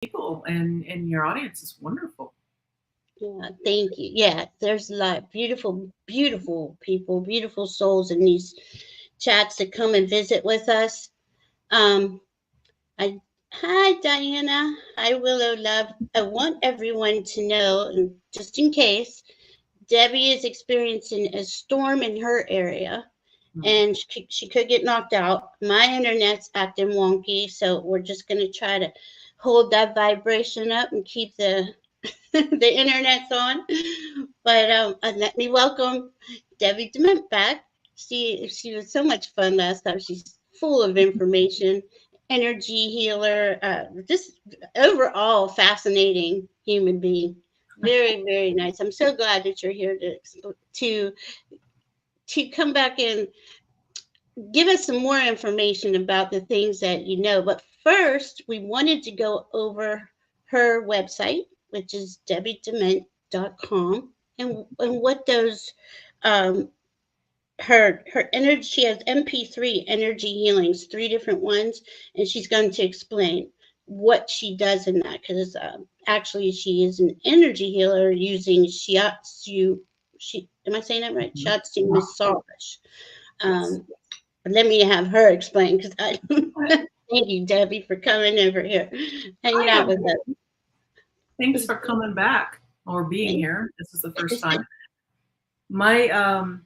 people in your audience is wonderful. Yeah, thank you. Yeah, there's a lot of beautiful, beautiful people, beautiful souls in these chats that come and visit with us. Um, I Hi Diana, hi Willow Love. I want everyone to know, and just in case, Debbie is experiencing a storm in her area, Mm. and she could get knocked out. My internet's acting wonky, so we're just gonna try to hold that vibration up and keep the the internet's on. But let me welcome Debbie Diment back. She was so much fun last time. She's full of information, energy healer, just overall fascinating human being. Very, very nice. I'm so glad that you're here to to come back and give us some more information about the things that you know. But first, we wanted to go over her website, which is debbiedimentshop.com, and what those um, her energy. She has MP3 energy healings, three different ones, and she's going to explain what she does in that because actually she is an energy healer using shiatsu. Am I saying that right? Mhm. Shiatsu Yeah. massage. Yes. Um, let me have her explain because I thank you, Debbie, for coming over here, hanging Hi, out with us. thanks for coming back or being Thank here. This is the first time. My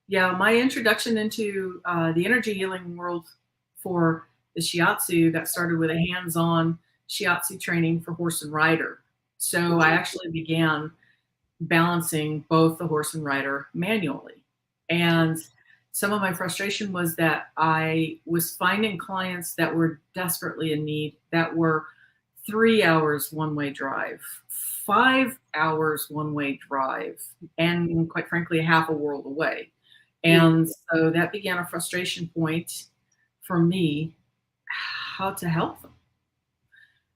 yeah, my introduction into the energy healing world for the shiatsu got started with a hands-on shiatsu training for horse and rider. So I actually began balancing both the horse and rider manually. And some of my frustration was that I was finding clients that were desperately in need, that were 3 hours one-way drive, 5 hours one-way drive, and quite frankly, half a world away. And so that began a frustration point for me, how to help them.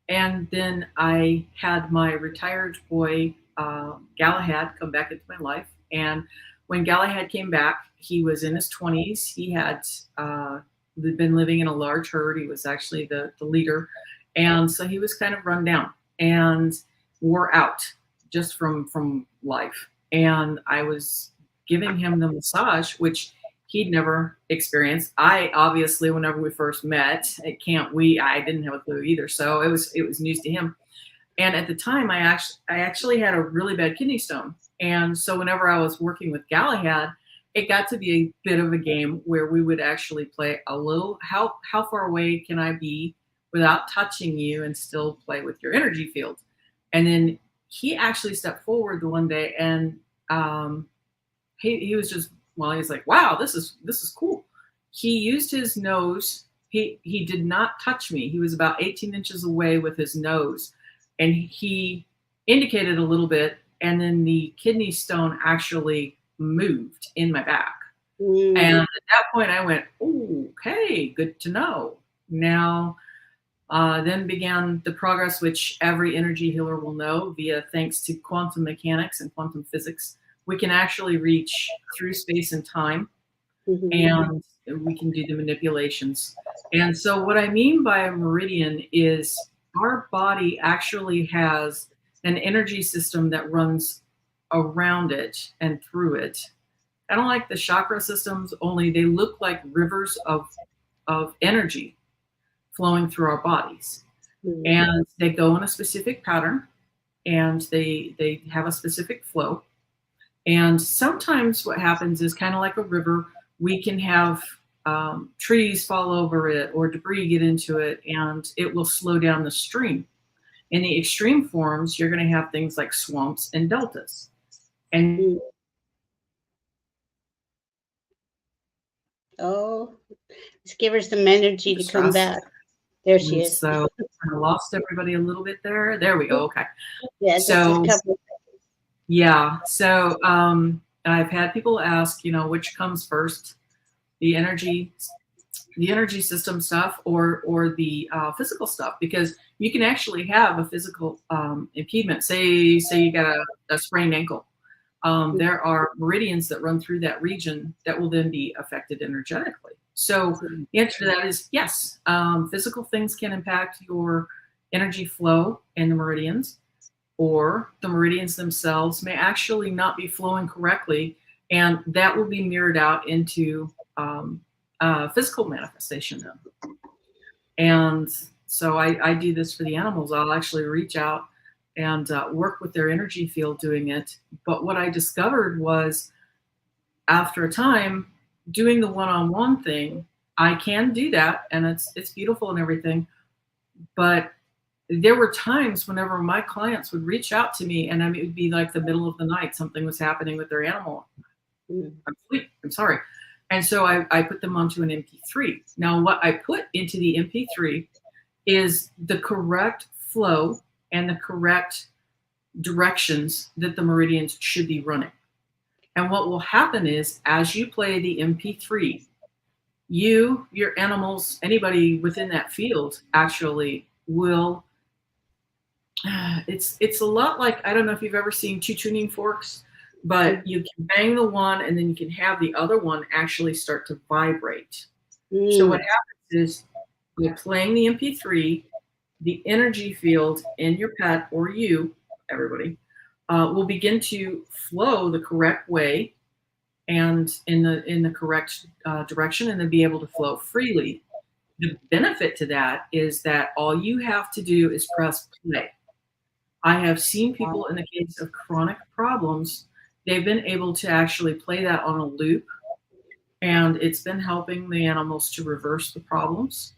And then I had my retired boy, Galahad, come back into my life. And when Galahad came back, he was in his 20s. He had been living in a large herd. He was actually the leader. And so he was kind of run down and wore out just from life. And I was giving him the massage, which he'd never experienced. I obviously, whenever we first met, I didn't have a clue either. So it was news to him. And at the time, I actually had a really bad kidney stone. And so whenever I was working with Galahad, it got to be a bit of a game where we would actually play a little, how far away can I be without touching you and still play with your energy field? And then he actually stepped forward the one day, and he was just, well, he's like, wow, this is cool. He used his nose. He did not touch me. He was about 18 inches away with his nose, and he indicated a little bit, and then the kidney stone actually moved in my back. And at that point, I went, oh, okay, good to know. Now, then began the progress which every energy healer will know via thanks to quantum mechanics and quantum physics. We can actually reach through space and time, and we can do the manipulations. And so what I mean by a meridian is our body actually has an energy system that runs around it and through it. I don't like the chakra systems, only they look like rivers of energy flowing through our bodies. And they go in a specific pattern, and they have a specific flow. And sometimes what happens is kind of like a river, we can have trees fall over it or debris get into it, and it will slow down the stream. In the extreme forms, you're going to have things like swamps and deltas. And Oh, let's give her some energy to come stress. back. There she And is. so I lost everybody a little bit there. There we go. Okay. Yeah, just a So couple. yeah. So I've had people ask, which comes first, the energy system stuff or the physical stuff, because you can actually have a physical impediment. Say you got a sprained ankle. There are meridians that run through that region that will then be affected energetically. So the answer to that is yes. Physical things can impact energy flow in the meridians, or the meridians themselves may actually not be flowing correctly, and that will be mirrored out into physical manifestation then. And so I do this for the animals. I'll actually reach out and work with their energy field doing it. But what I discovered was, after a time doing the one-on-one thing, I can do that, and it's beautiful and everything. But there were times whenever my clients would reach out to me, and I mean, it would be like the middle of the night, something was happening with their animal. I'm sorry. And so I put them onto an MP3. Now, what I put into the MP3 is the correct flow and the correct directions that the meridians should be running. And what will happen is, as you play the MP3, you, your animals, anybody within that field actually will, it's a lot like, I don't know if you've ever seen two tuning forks, but you can bang the one and then you can have the other one actually start to vibrate. So what happens is, by playing the MP3, the energy field in your pet, or you, everybody, will begin to flow the correct way and in the correct direction, and then be able to flow freely. The benefit to that is that all you have to do is press play. I have seen people, in the case of chronic problems, they've been able to actually play that on a loop, and it's been helping the animals to reverse the problems.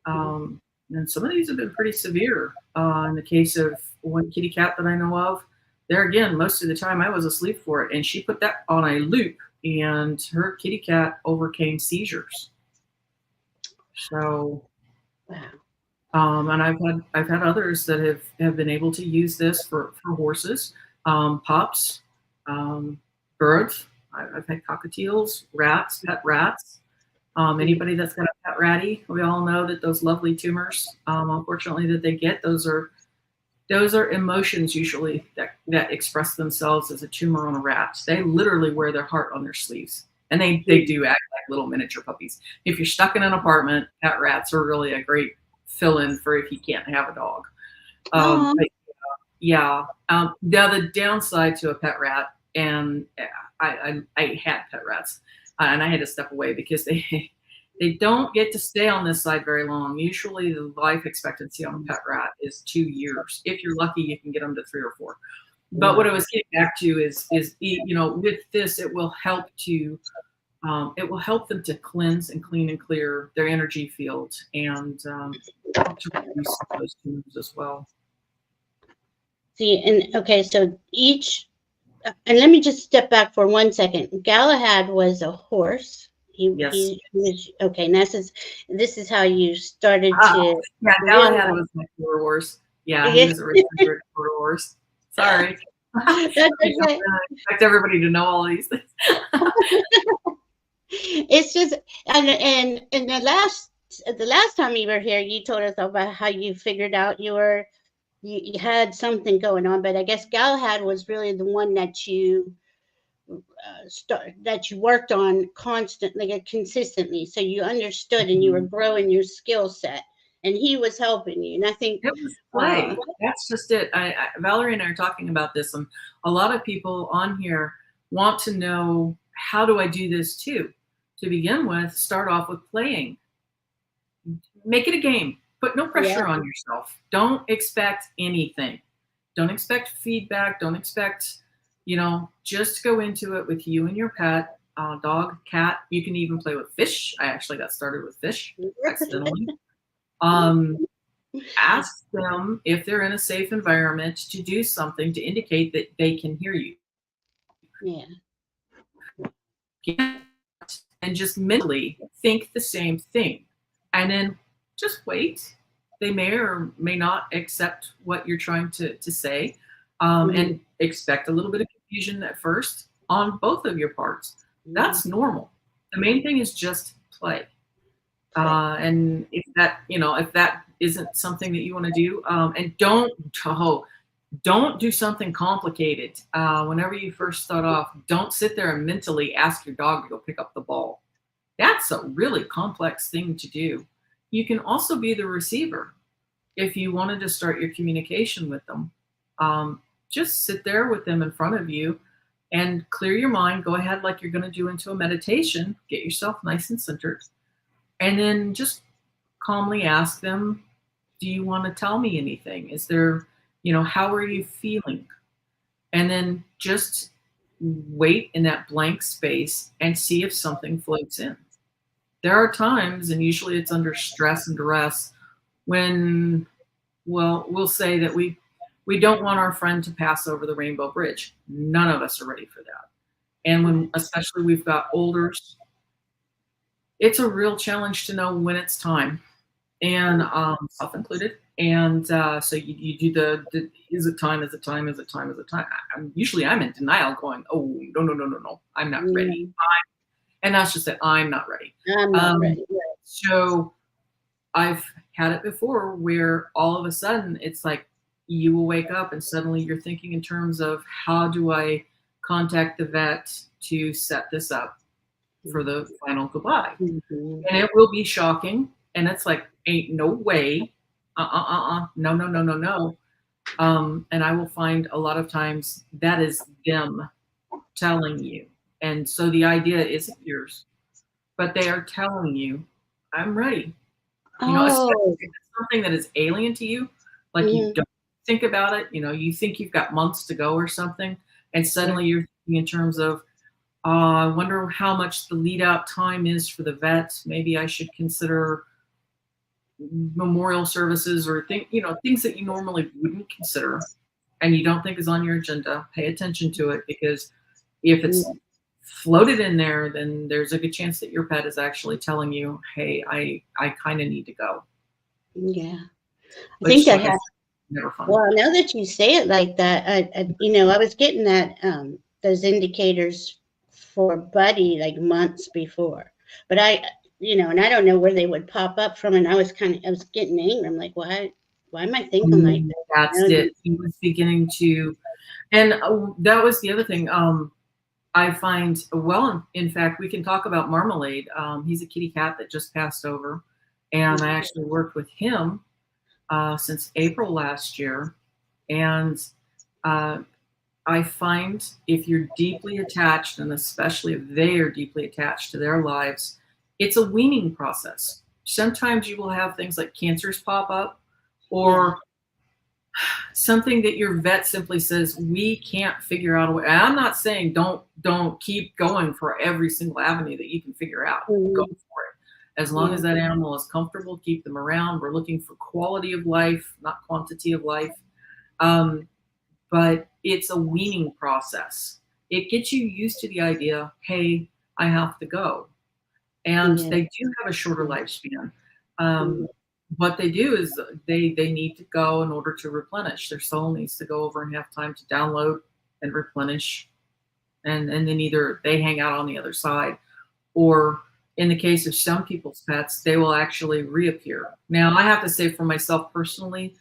And some of these have been pretty severe. In the case of one kitty cat that I know of, there again, most of the time I was asleep for it, and she put that on a loop, and her kitty cat overcame seizures. So, and I've had others that have been able to use this for horses, pups, birds. I've had cockatiels, rats, pet rats. Anybody that's got a pet ratty, we all know that those lovely tumors, unfortunately, that they get, those are emotions usually that express themselves as a tumor on a rat. They literally wear their heart on their sleeves, and they do act like little miniature puppies. If you're stuck in an apartment, pet rats are really a great fill-in for if you can't have a dog. But, yeah. Now the downside to a pet rat, and I had pet rats, and I had to step away because they don't get to stay on this side very long. Usually the life expectancy on a pet rat is 2 years. If you're lucky, you can get them to 3 or 4. But what I was getting back to is with this, it will help them to cleanse and clean and clear their energy field, and help to reduce those tumors as well. See, and okay, so and let me just step back for 1 second. Galahad was a horse. Yes. He was, okay, and this is how you started to. Yeah, Galahad was my quarter horse. Yeah, he was a refrigerator quarter horse. Sorry. That's okay. I expect everybody to know all these things. It's just, and the last time you were here, you told us about how you figured out you had something going on, but I guess Galahad was really the one that you worked on constantly, consistently, so you understood and you were growing your skill set, and he was helping you. And I think it was play. That's just it. Valerie and I are talking about this, and a lot of people on here want to know, how do I do this too? To begin with, start off with playing. Make it a game. Put no pressure on yourself. Don't expect anything. Don't expect feedback. Don't expect, just go into it with you and your pet, dog, cat. You can even play with fish. I actually got started with fish accidentally. Ask them if they're in a safe environment to do something to indicate that they can hear you. Yeah. And just mentally think the same thing. And then just wait. They may or may not accept what you're trying to say, and expect a little bit of confusion at first on both of your parts. That's normal. The main thing is just play. And if that isn't something that you want to do, and don't do something complicated. Whenever you first start off, don't sit there and mentally ask your dog to go pick up the ball. That's a really complex thing to do. You can also be the receiver. if you wanted to start your communication with them, just sit there with them in front of you and clear your mind. Go ahead like you're going to do into a meditation. Get yourself nice and centered. And then just calmly ask them, do you want to tell me anything? Is there, how are you feeling? And then just wait in that blank space and see if something floats in. There are times, and usually it's under stress and duress, when, well, we'll say that we don't want our friend to pass over the rainbow bridge. None of us are ready for that. And when, especially we've got olders, it's a real challenge to know when it's time, and self included. And so you do the is it time? Is it time? Is it time? Is it time? Usually I'm in denial, going, oh no, I'm not ready. And that's just that I'm not ready. I'm not ready. So I've had it before where all of a sudden it's like you will wake up and suddenly you're thinking in terms of, how do I contact the vet to set this up for the final goodbye? Mm-hmm. And it will be shocking. And it's like, ain't no way. No. And I will find a lot of times that is them telling you. And so the idea isn't yours, but they are telling you, I'm ready. Especially if it's something that is alien to you, like you don't think about it, you think you've got months to go or something, and suddenly you're thinking in terms of, I wonder how much the lead out time is for the vet. Maybe I should consider memorial services or things that you normally wouldn't consider and you don't think is on your agenda. Pay attention to it, because if it's floated in there, then there's a good chance that your pet is actually telling you, hey, I kind of need to go. Yeah. I think that has never fun. Well, now that you say it like that, I was getting that those indicators for Buddy like months before, but and I don't know where they would pop up from, and I was getting angry. I'm like, why am I thinking like that? That's it. He was beginning to, and that was the other thing. I find, well, in fact, we can talk about Marmalade. He's a kitty cat that just passed over, and I actually worked with him since April last year. And I find if you're deeply attached, and especially if they are deeply attached to their lives, it's a weaning process. Sometimes you will have things like cancers pop up, or something that your vet simply says, we can't figure out a way. And I'm not saying don't keep going for every single avenue that you can figure out. Go for it. As long as that animal is comfortable, keep them around. We're looking for quality of life, not quantity of life. But it's a weaning process. It gets you used to the idea, hey, I have to go. And they do have a shorter lifespan. What they do is they need to go in order to replenish. Their soul needs to go over and have time to download and replenish. And then either they hang out on the other side, or in the case of some people's pets, they will actually reappear. Now, I have to say for myself personally,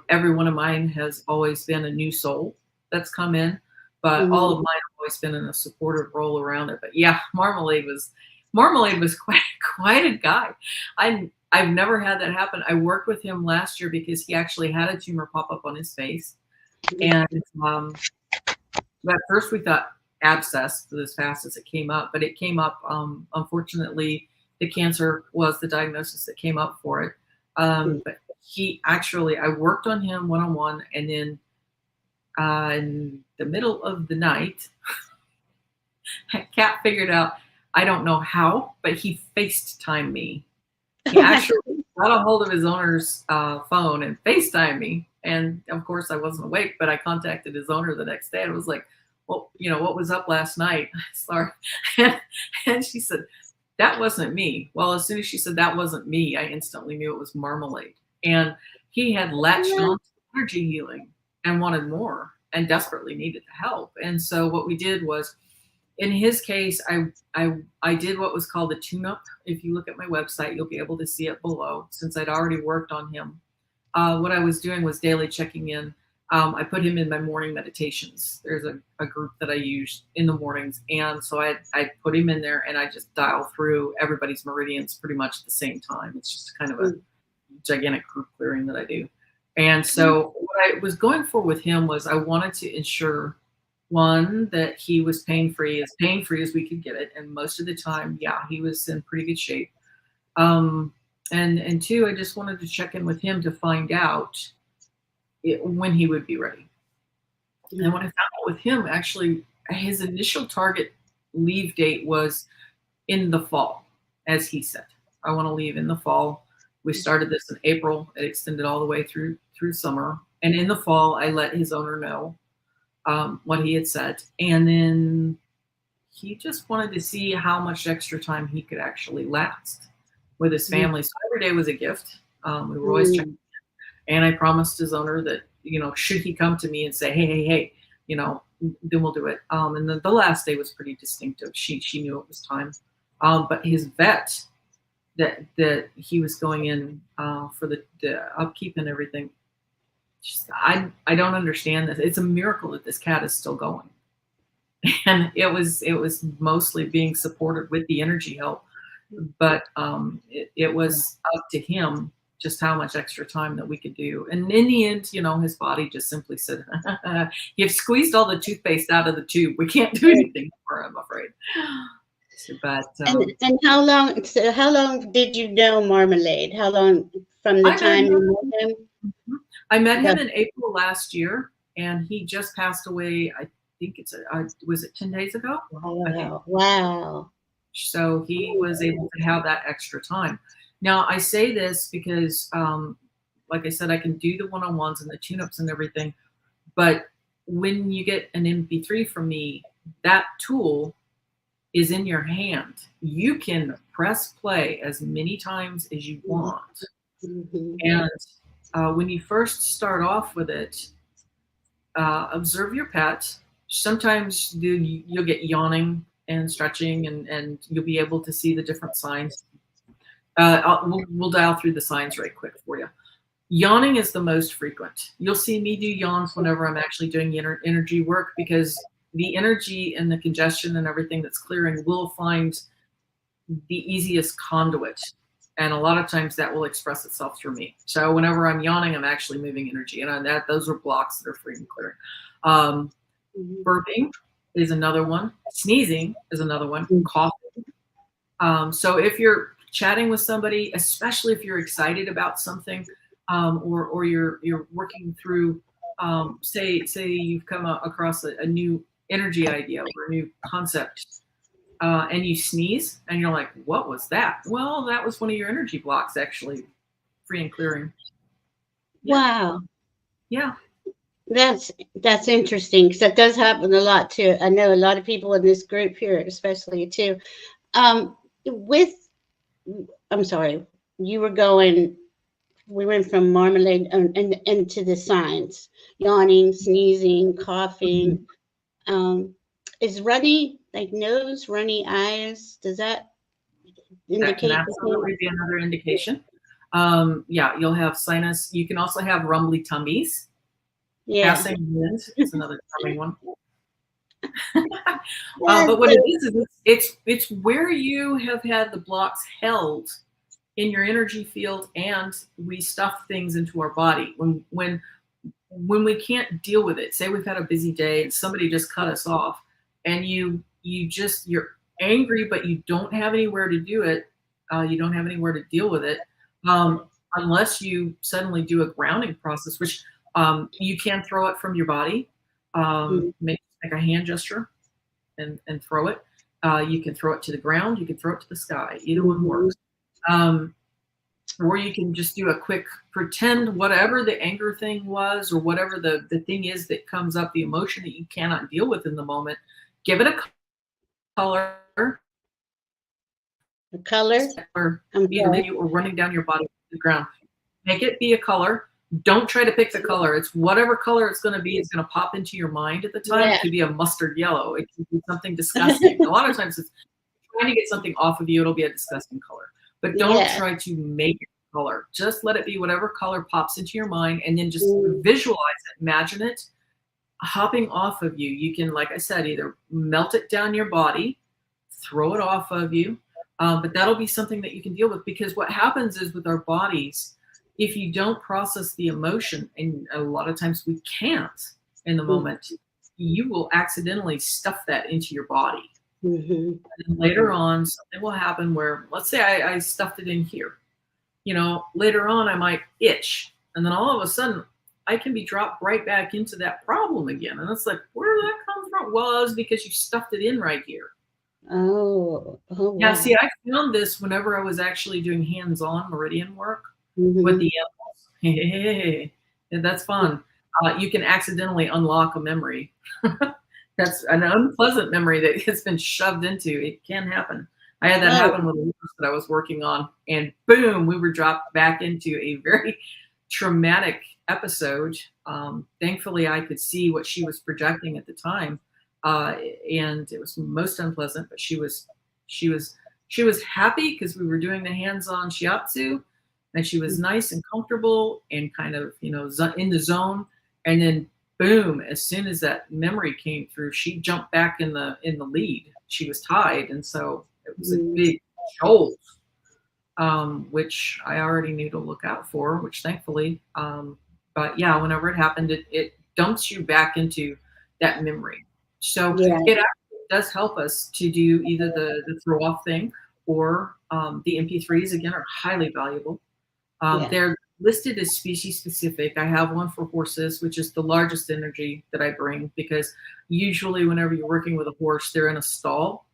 every one of mine has always been a new soul that's come in, but all of mine have always been in a supportive role around it. But yeah, Marmalade was quite a guy. I've never had that happen. I worked with him last year because he actually had a tumor pop up on his face. And at first we thought abscess, as fast as it came up, but it came up, unfortunately, the cancer was the diagnosis that came up for it. But I worked on him one-on-one, and then in the middle of the night, Cat figured out, I don't know how, but he FaceTimed me. He actually got a hold of his owner's phone and FaceTimed me. And of course I wasn't awake, but I contacted his owner the next day and was like, well, what was up last night? Sorry. And she said, that wasn't me. Well, as soon as she said that wasn't me, I instantly knew it was Marmalade. And he had latched on to energy healing and wanted more and desperately needed the help. And so what we did was, in his case, I did what was called a tune-up. If you look at my website, you'll be able to see it below, since I'd already worked on him. What I was doing was daily checking in. I put him in my morning meditations. There's a group that I use in the mornings. And so I put him in there, and I just dial through everybody's meridians pretty much at the same time. It's just kind of gigantic group clearing that I do. And so what I was going for with him was I wanted to ensure, one, that he was pain-free as we could get it. And most of the time, yeah, he was in pretty good shape. And two, I just wanted to check in with him to find out when he would be ready. And when I found out with him, actually, his initial target leave date was in the fall, as he said. I want to leave in the fall. We started this in April. It extended all the way through summer. And in the fall, I let his owner know what he had said. And then he just wanted to see how much extra time he could actually last with his family. So every day was a gift. We were always checking. And I promised his owner that, should he come to me and say, hey, then we'll do it. And the last day was pretty distinctive. She knew it was time. But his vet that he was going in for the upkeep and everything, I don't understand this. It's a miracle that this cat is still going. And it was mostly being supported with the energy help. But it was up to him just how much extra time that we could do. And in the end, his body just simply said, you've squeezed all the toothpaste out of the tube. We can't do anything more, I'm afraid. But and how long did you know Marmalade? How long from the time you met him? I met him in April last year, and he just passed away. I think was it 10 days ago? Wow. So he was able to have that extra time. Now I say this because, like I said, I can do the one-on-ones and the tune-ups and everything, but when you get an MP3 from me, that tool is in your hand. You can press play as many times as you want. And when you first start off with it, observe your pet. Sometimes you'll get yawning and stretching, and you'll be able to see the different signs. We'll dial through the signs right quick for you. Yawning is the most frequent. You'll see me do yawns whenever I'm actually doing energy work, because the energy and the congestion and everything that's clearing will find the easiest conduit. And a lot of times that will express itself through me. So whenever I'm yawning, I'm actually moving energy. And on that, those are blocks that are free and clear. Burping is another one. Sneezing is another one. Coughing. So if you're chatting with somebody, especially if you're excited about something, or you're working through, say you've come across a new energy idea or a new concept, and you sneeze and you're like, what was that? Well, that was one of your energy blocks actually free and clearing. Wow. Yeah. That's interesting, because that does happen a lot too. I know a lot of people in this group here, especially too. I'm sorry, we went from Marmalade and into the signs: yawning, sneezing, coughing. Is runny, like nose, runny eyes? Does that indicate? That can absolutely be another indication. Yeah, you'll have sinus. You can also have rumbly tummies. Yeah. Passing wind is another common one. But what it is it's where you have had the blocks held in your energy field, and we stuff things into our body when we can't deal with it. Say we've had a busy day and somebody just cut us off, and you're angry, but you don't have anywhere to do it. You don't have anywhere to deal with it, unless you suddenly do a grounding process, which you can throw it from your body. Make a hand gesture and throw it. You can throw it to the ground. You can throw it to the sky. Either one works. Or you can just do a quick pretend whatever the anger thing was, or whatever the thing is that comes up, the emotion that you cannot deal with in the moment. Give it a color. A color? Or either you or running down your body to the ground. Make it be a color. Don't try to pick the color. It's whatever color it's going to be. It's going to pop into your mind at the time. It could be a mustard yellow. It could be something disgusting. A lot of times it's trying to get something off of you. It'll be a disgusting color. But don't try to make it color. Just let it be whatever color pops into your mind, and then just visualize it. Imagine it hopping off of you. You can, like I said, either melt it down your body, throw it off of you, but that'll be something that you can deal with, because what happens is with our bodies, if you don't process the emotion, and a lot of times we can't in the moment, you will accidentally stuff that into your body. Mm-hmm. And later on, something will happen where, let's say I stuffed it in here. You know, later on, I might itch. And then all of a sudden, I can be dropped right back into that problem again. And it's like, where did that come from? Well, it's because you stuffed it in right here. Oh, oh, Yeah, wow. see, I found this whenever I was actually doing hands-on meridian work with Mm-hmm. the animals. Hey, that's fun. You can accidentally unlock a memory. That's an unpleasant memory that has been shoved into. It can happen. I had that happen Oh, with a horse that I was working on, and boom, we were dropped back into a very traumatic episode. Thankfully, I could see what she was projecting at the time, and it was most unpleasant. But she was she was happy because we were doing the hands-on shiatsu, and she was nice and comfortable and kind of in the zone. And then boom, as soon as that memory came through, she jumped back in the lead. She was tied, and so it was a mm, big jolt, which I already knew to look out for, which thankfully. But yeah, whenever it happened, it dumps you back into that memory. So yeah, it actually does help us to do either the throw off thing or the MP3s again are highly valuable. yeah. They're listed as species specific. I have one for horses, which is the largest energy that I bring because usually whenever you're working with a horse, they're in a stall.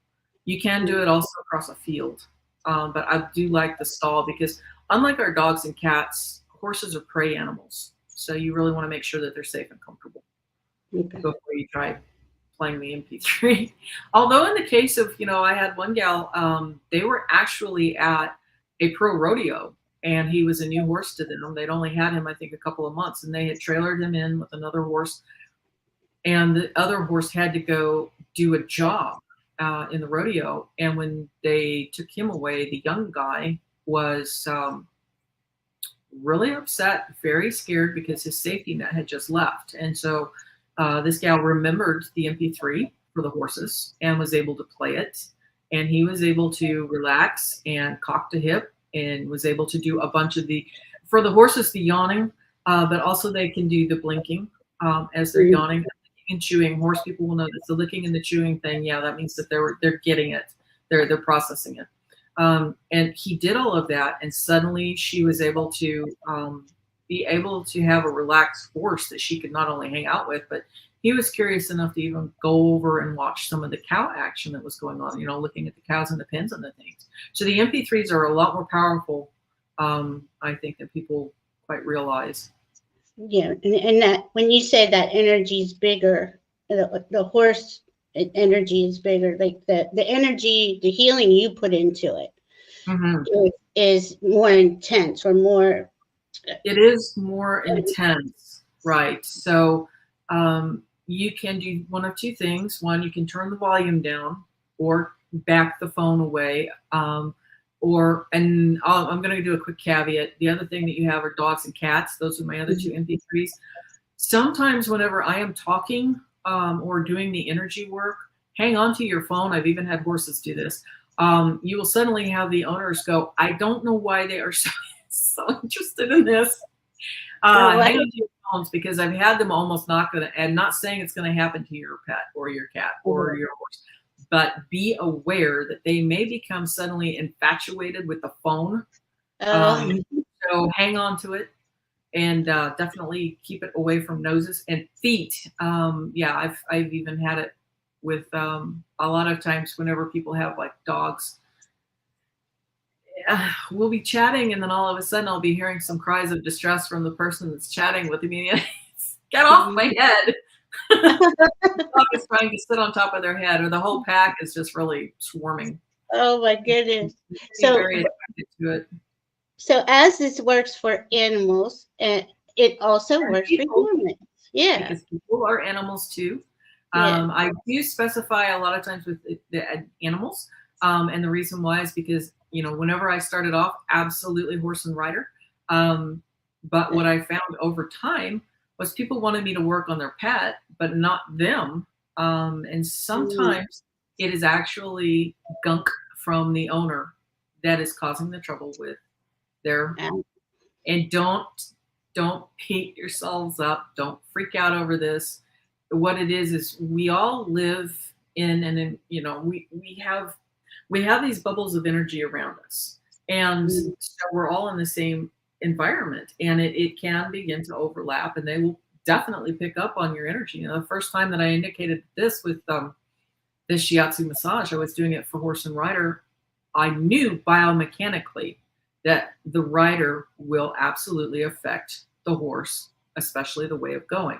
You can do it also across a field. But I do like the stall because unlike our dogs and cats, horses are prey animals. So you really want to make sure that they're safe and comfortable Okay. before you try playing the MP3. Although in the case of, I had one gal, they were actually at a pro rodeo and he was a new horse to them. They'd only had him, I think, a couple of months and they had trailered him in with another horse. And the other horse had to go do a job in the rodeo. And when they took him away, the young guy was really upset, very scared because his safety net had just left. And so this gal remembered the MP3 for the horses and was able to play it. And he was able to relax and cock the hip and was able to do a bunch of for the horses, the yawning, but also they can do the blinking as they're Mm, yawning and chewing. Horse people will know this. The licking and the chewing thing, yeah, that means that they're getting it. They're processing it. And he did all of that, and suddenly she was able to be able to have a relaxed horse that she could not only hang out with, but he was curious enough to even go over and watch some of the cow action that was going on, looking at the cows and the pens and the things. So the MP3s are a lot more powerful, I think, than people quite realize. yeah, and that when you say that energy is bigger, the horse energy is bigger. Like the energy, the healing you put into it Mm-hmm. is more intense or more. It is more intense, right? So you can do one of two things. One, you can turn the volume down or back the phone away. I'm going to do a quick caveat. The other thing that you have are dogs and cats. Those are my other two MP3s. Sometimes whenever I am talking or doing the energy work, hang on to your phone. I've even had horses do this. You will suddenly have the owners go, I don't know why they are so interested in this. Oh, Hang on to your phones because I've had them almost not going to, and not saying it's going to happen to your pet or your cat or your horse, but be aware that they may become suddenly infatuated with the phone. oh, So hang on to it and definitely keep it away from noses and feet. Yeah, I've even had it with a lot of times whenever people have like dogs. We'll be chatting, and then all of a sudden, I'll be hearing some cries of distress from the person that's chatting with me. Get off my head! The dog is trying to sit on top of their head, or the whole pack is just really swarming. oh my goodness. Be So, very attracted to it. so as this works for animals, it also And works for people, humans. Yeah, because people are animals too. yeah. I do specify a lot of times with the animals, and the reason why is because whenever I started off, absolutely horse and rider. But what I found over time was people wanted me to work on their pet, but not them. And Mm, sometimes it is actually gunk from the owner that is causing the trouble with their yeah. And don't beat yourselves up. Don't freak out over this. What it is we all live in, you know, we have these bubbles of energy around us. And so we're all in the same environment, and it can begin to overlap, and they will definitely pick up on your energy. You know, the first time that I indicated this with this shiatsu massage, I was doing it for horse and rider. I knew biomechanically that the rider will absolutely affect the horse, especially the way of going.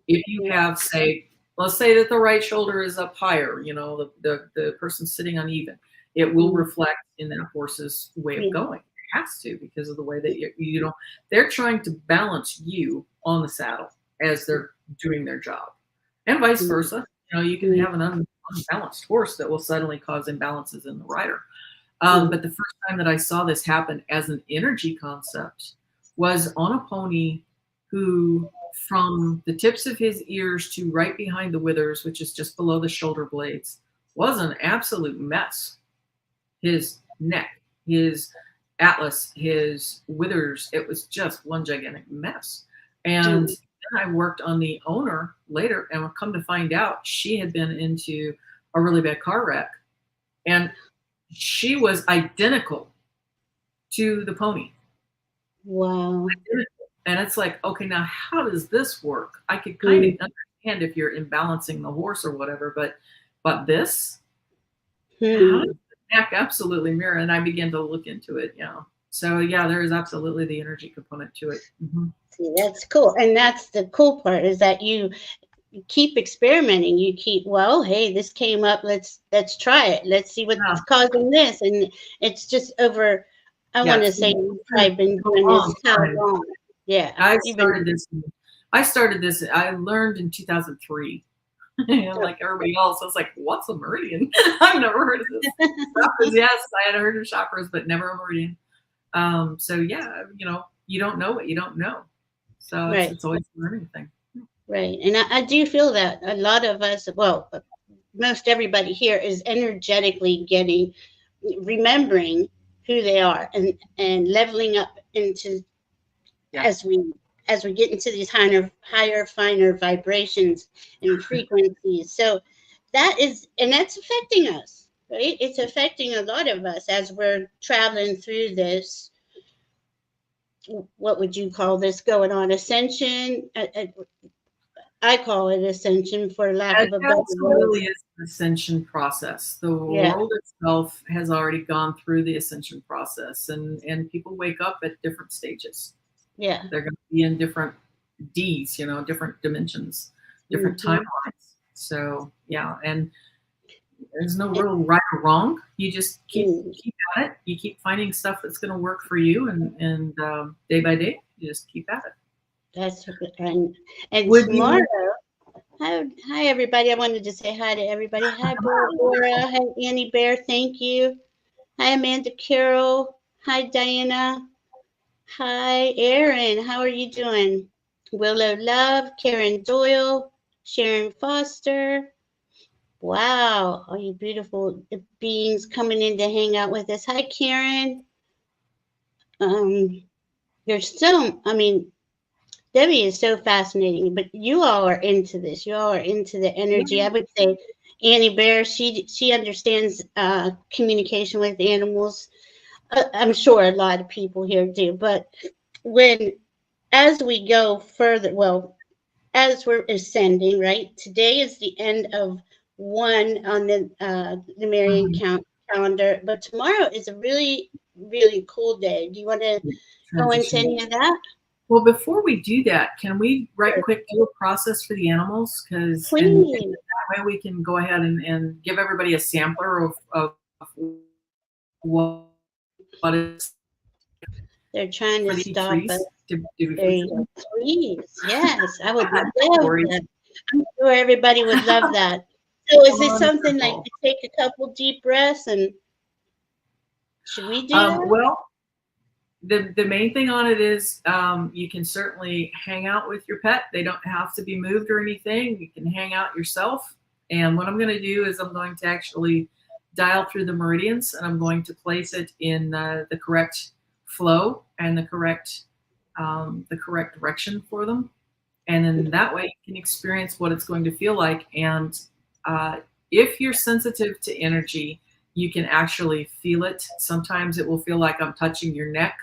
If you have, say, let's say that the right shoulder is up higher, you know, the person sitting uneven, it will reflect in that horse's way of going. It has to, because of the way that you know, they're trying to balance you on the saddle as they're doing their job, and vice versa. You know, you can have an unbalanced horse that will suddenly cause imbalances in the rider. But the first time that I saw this happen as an energy concept was on a pony who, from the tips of his ears to right behind the withers, which is just below the shoulder blades, was an absolute mess. His neck, his atlas, his withers, it was just one gigantic mess. And then I worked on the owner later, and come to find out she had been into a really bad car wreck, and she was identical to the pony. Wow. And it's like, okay, now how does this work? I could kind of understand if you're imbalancing the horse or whatever, but this, how does the neck absolutely mirror? And I began to look into it, you know. So yeah, there is absolutely the energy component to it. See, that's cool. And that's the cool part, is that you keep experimenting. You keep, well, hey, this came up, let's try it. Let's see what's causing this. And it's just over, I want to say, I've been doing this how long? Yeah. I started this, I learned in 2003. And like everybody else, I was like, what's a meridian? I've never heard of this. Chakras, yes, I had heard of chakras, but never a meridian. So yeah, you know, you don't know what you don't know. So it's always a learning thing. Right. And I do feel that a lot of us, well, most everybody here is energetically remembering who they are and leveling up into, as we get into these higher, finer vibrations and frequencies. So that's affecting us, right? It's affecting a lot of us as we're traveling through this. What would you call this? Going on ascension? I call it ascension, for lack of a better word. It really is an ascension process. The world itself has already gone through the ascension process, and people wake up at different stages. Yeah. They're going to be in different Ds, you know, different dimensions, different timelines. So yeah, and there's no real right or wrong. You just keep at it. You keep finding stuff that's going to work for you, and day by day, you just keep at it. That's and tomorrow. Hi everybody. I wanted to say hi to everybody. Hi Barbara. Hi Annie Bear. Thank you. Hi Amanda Carroll. Hi Diana. Hi Erin. How are you doing? Willow Love. Karen Doyle. Sharon Foster. Wow, all you beautiful beings coming in to hang out with us. Hi Karen. Debbie is so fascinating, but you all are into this. You all are into the energy. I would say Annie Bear, she understands communication with animals. I'm sure a lot of people here do. But as we go further, as we're ascending, right? Today is the end of one on the Marian calendar, but tomorrow is a really, really cool day. Do you want to go into any of that? Well, before we do that, can we right quick do a process for the animals? Because that way we can go ahead and give everybody a sampler of what is. They're trying to stop us. Please, yes, I would love that. I'm sure everybody would love that. So is this something like to take a couple deep breaths, and should we do that? Well, the main thing on it is you can certainly hang out with your pet. They don't have to be moved or anything. You can hang out yourself. And what I'm going to do is I'm going to actually dial through the meridians, and I'm going to place it in the correct flow and the correct the correct direction for them. And then that way you can experience what it's going to feel like. And if you're sensitive to energy, you can actually feel it. Sometimes it will feel like I'm touching your neck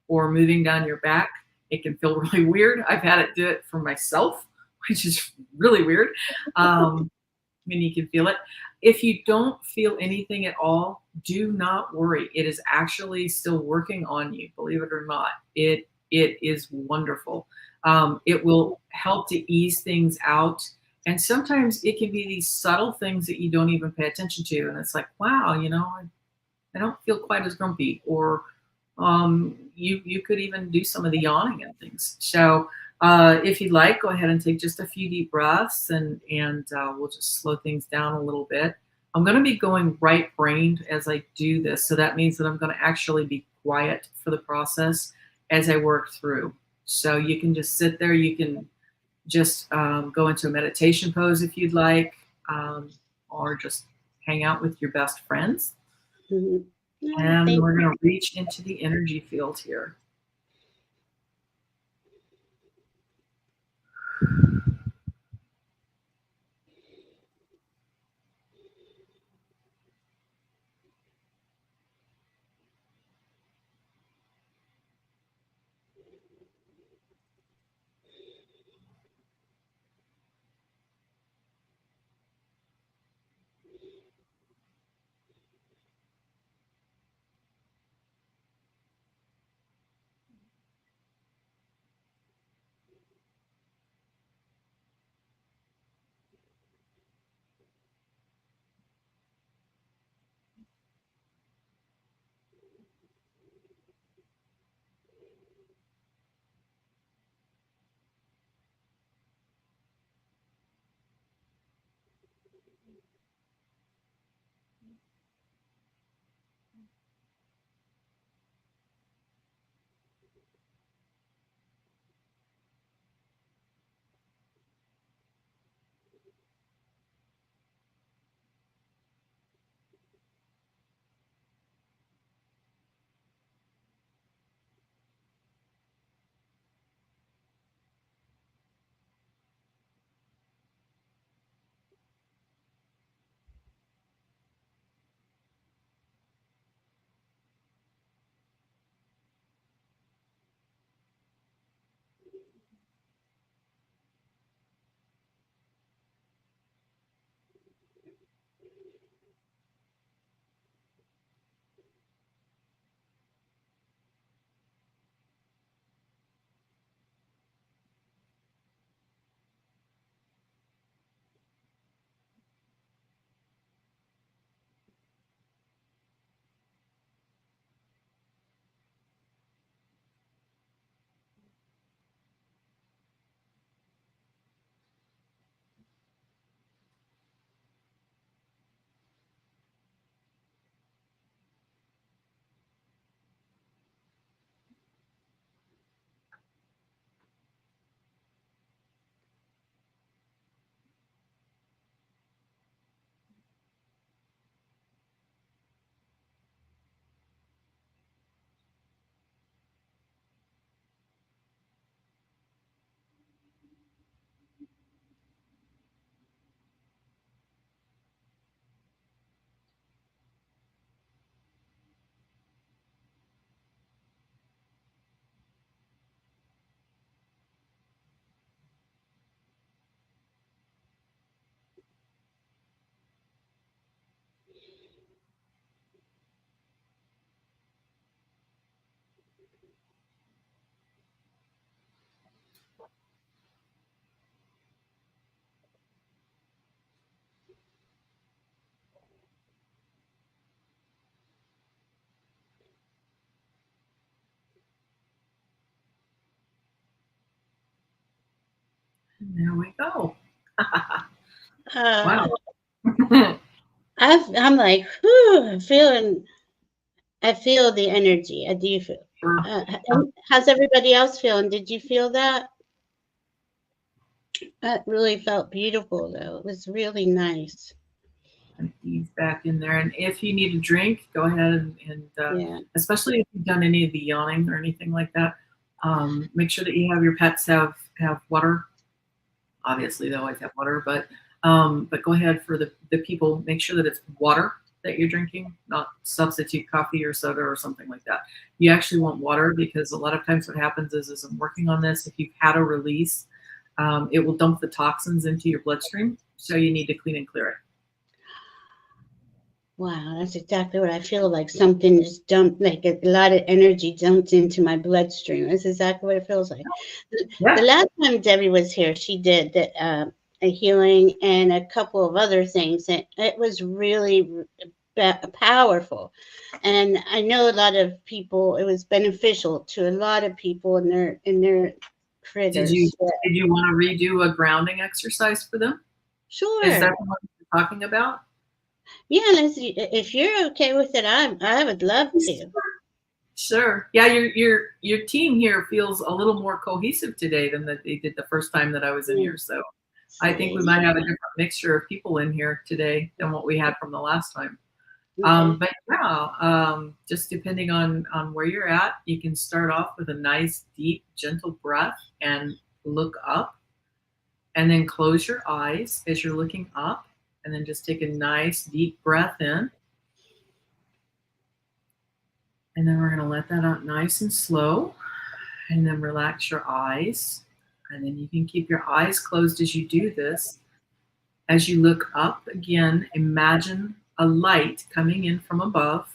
or moving down your back. It can feel really weird. I've had it do it for myself, which is really weird. When you can feel it. If you don't feel anything at all, do not worry. It is actually still working on you, believe it or not. It is wonderful. It will help to ease things out. And sometimes it can be these subtle things that you don't even pay attention to. And it's like, wow, I don't feel quite as grumpy. Or you could even do some of the yawning and things. So if you'd like, go ahead and take just a few deep breaths, and we'll just slow things down a little bit. I'm going to be going right-brained as I do this. So that means that I'm going to actually be quiet for the process as I work through. So you can just sit there. You can just go into a meditation pose if you'd like, or just hang out with your best friends. Mm-hmm. And we're going to reach into the energy field here. And there we go. Wow. I'm like, whew, I feel the energy. I do feel. How's everybody else feeling? Did you feel that? That really felt beautiful, though. It was really nice. And ease back in there. And if you need a drink, go ahead and Yeah. especially if you've done any of the yawning or anything like that, Make sure that you have your pets have water. Obviously, they always have water, but go ahead for the people. Make sure that it's water that you're drinking, not substitute coffee or soda or something like that. You actually want water, because a lot of times what happens is as I'm working on this, if you've had a release, it will dump the toxins into your bloodstream. So you need to clean and clear it. Wow, that's exactly what I feel like. Something just dumped, like a lot of energy dumped into my bloodstream. That's exactly what it feels like. Yeah. The last time Debbie was here, she did a healing and a couple of other things, and it was really powerful. And I know a lot of people, it was beneficial to a lot of people in their Did you critters. want to redo a grounding exercise for them? Is Sure. that what you're talking about? Yeah, if you're okay with it, I would love to. Sure. Yeah, your team here feels a little more cohesive today than that they did the first time that I was in here. So I think we might have a different mixture of people in here today than what we had from the last time. Okay. But yeah, just depending on where you're at, you can start off with a nice, deep, gentle breath and look up, and then close your eyes as you're looking up, and then just take a nice, deep breath in. And then we're going to let that out nice and slow, and then relax your eyes. And then you can keep your eyes closed as you do this. As you look up again, imagine a light coming in from above,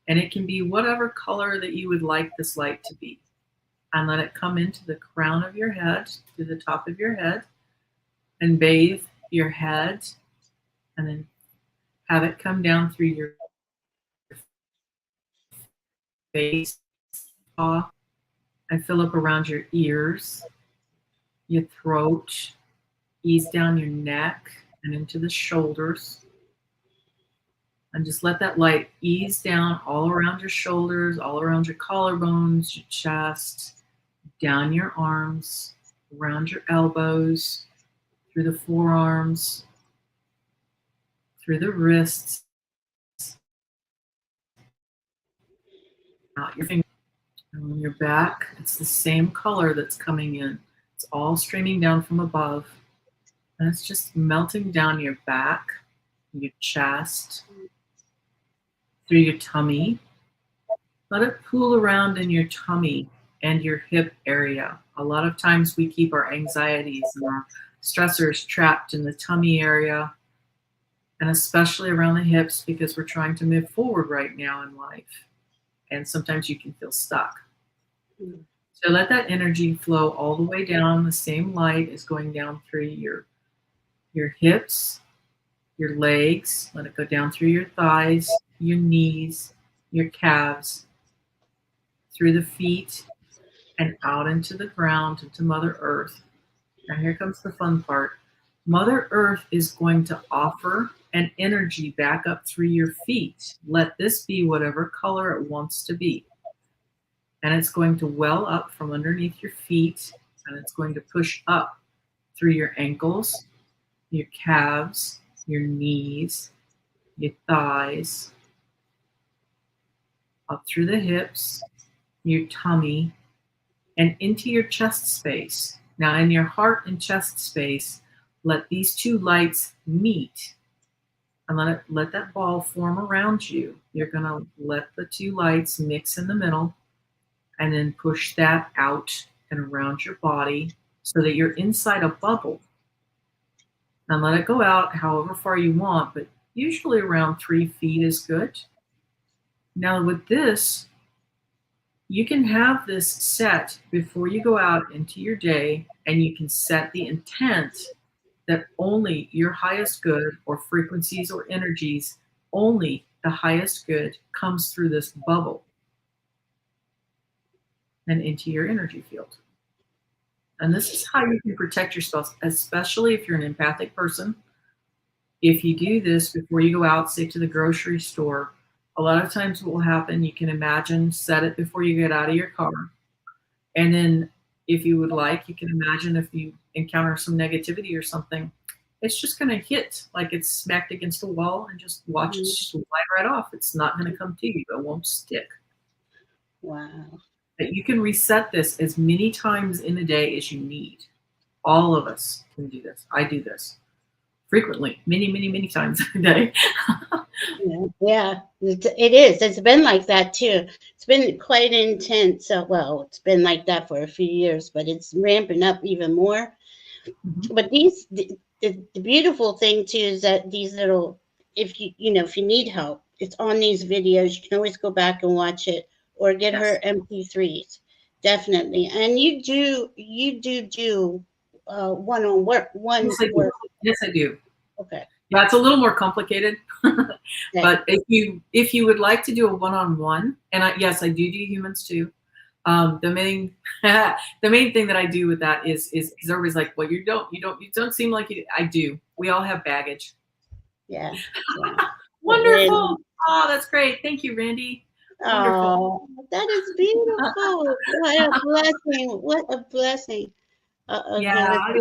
and it can be whatever color that you would like this light to be. And let it come into the crown of your head, to the top of your head, and bathe your head, and then have it come down through your face, jaw, and fill up around your ears, your throat, ease down your neck and into the shoulders. And just let that light ease down all around your shoulders, all around your collarbones, your chest, down your arms, around your elbows, through the forearms, through the wrists, out your fingers. And on your back, it's the same color that's coming in. It's all streaming down from above. And it's just melting down your back, your chest, through your tummy. Let it pool around in your tummy and your hip area. A lot of times we keep our anxieties and our stressors trapped in the tummy area, and especially around the hips, because we're trying to move forward right now in life. And sometimes you can feel stuck. So let that energy flow all the way down. The same light is going down through your hips, your legs. Let it go down through your thighs, your knees, your calves, through the feet, and out into the ground, into Mother Earth. Now here comes the fun part. Mother Earth is going to offer an energy back up through your feet. Let this be whatever color it wants to be. And it's going to well up from underneath your feet, and it's going to push up through your ankles, your calves, your knees, your thighs, up through the hips, your tummy, and into your chest space. Now in your heart and chest space, let these two lights meet, and let that ball form around you. You're going to let the two lights mix in the middle, and then push that out and around your body so that you're inside a bubble. And let it go out however far you want, but usually around 3 feet is good. Now with this, you can have this set before you go out into your day, and you can set the intent that only your highest good, or frequencies or energies, only the highest good comes through this bubble and into your energy field. And this is how you can protect yourself, especially if you're an empathic person. If you do this before you go out, say to the grocery store, a lot of times what will happen, you can imagine, set it before you get out of your car. And then if you would like, you can imagine if you encounter some negativity or something, it's just going to hit like it's smacked against a wall, and just watch it slide right off. It's not going to come to you. It won't stick. Wow. that you can reset this as many times in a day as you need. All of us can do this. I do this frequently, many, many, many times a day. Yeah, it is. It's been like that too. It's been quite intense. Well, it's been like that for a few years, but it's ramping up even more. But the beautiful thing too is that these little, if if you need help, it's on these videos. You can always go back and watch it or get her MP3s, definitely. And you do one-on work. Yes, I do. Okay. Yeah, it's a little more complicated, but if you would like to do a one-on-one, and yes, I do humans too. The main thing that I do with that is everybody's like, well, you don't seem like you. I do. We all have baggage. Yeah. Wonderful. Oh, that's great. Thank you, Randy. Wonderful. Oh, that is beautiful. What a blessing. What a blessing. Yeah.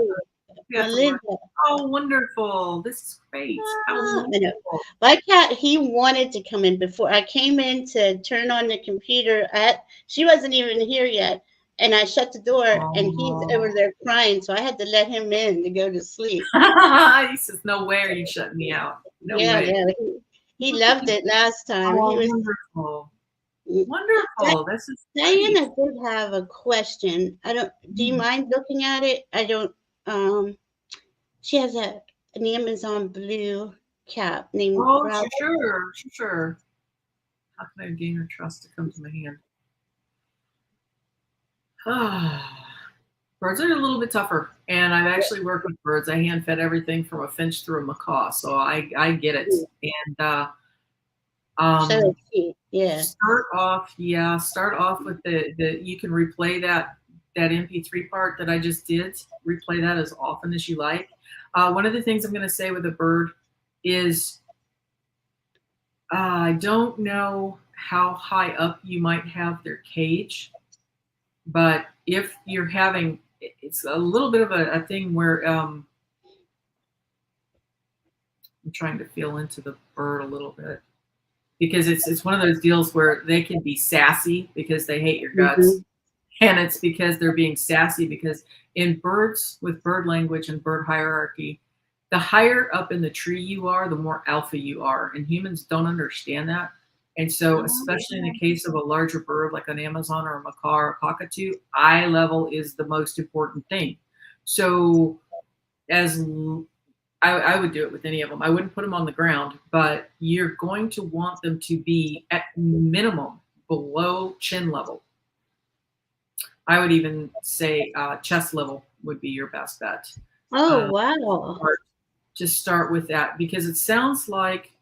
Oh, wonderful. This is great. My cat, he wanted to come in before I came in to turn on the computer. She wasn't even here yet. And I shut the door and he's over there crying. So I had to let him in to go to sleep. He says, no way are you shutting me out. No way. Yeah. He loved it last time. Oh, he was wonderful. Wonderful. This is Diana did have a question. Do you mind looking at it? I don't she has an Amazon blue cat named Sure. How can I gain her trust to come to my hand? Birds are a little bit tougher, and I've actually worked with birds. I hand fed everything from a finch through a macaw, so I get it. And start off with the you can replay that MP3 part that I just did. Replay that as often as you like. One of the things I'm going to say with a bird is I don't know how high up you might have their cage, but if you're having, it's a little bit of a thing where I'm trying to feel into the bird a little bit, because it's one of those deals where they can be sassy because they hate your guts. And it's because they're being sassy because in birds, with bird language and bird hierarchy, the higher up in the tree you are, the more alpha you are. And humans don't understand that. And so, especially in the case of a larger bird like an Amazon or a macaw or a cockatoo, eye level is the most important thing. So I would do it with any of them. I wouldn't put them on the ground, but you're going to want them to be at minimum below chin level. I would even say chest level would be your best bet. Oh, wow. Just start with that, because it sounds like,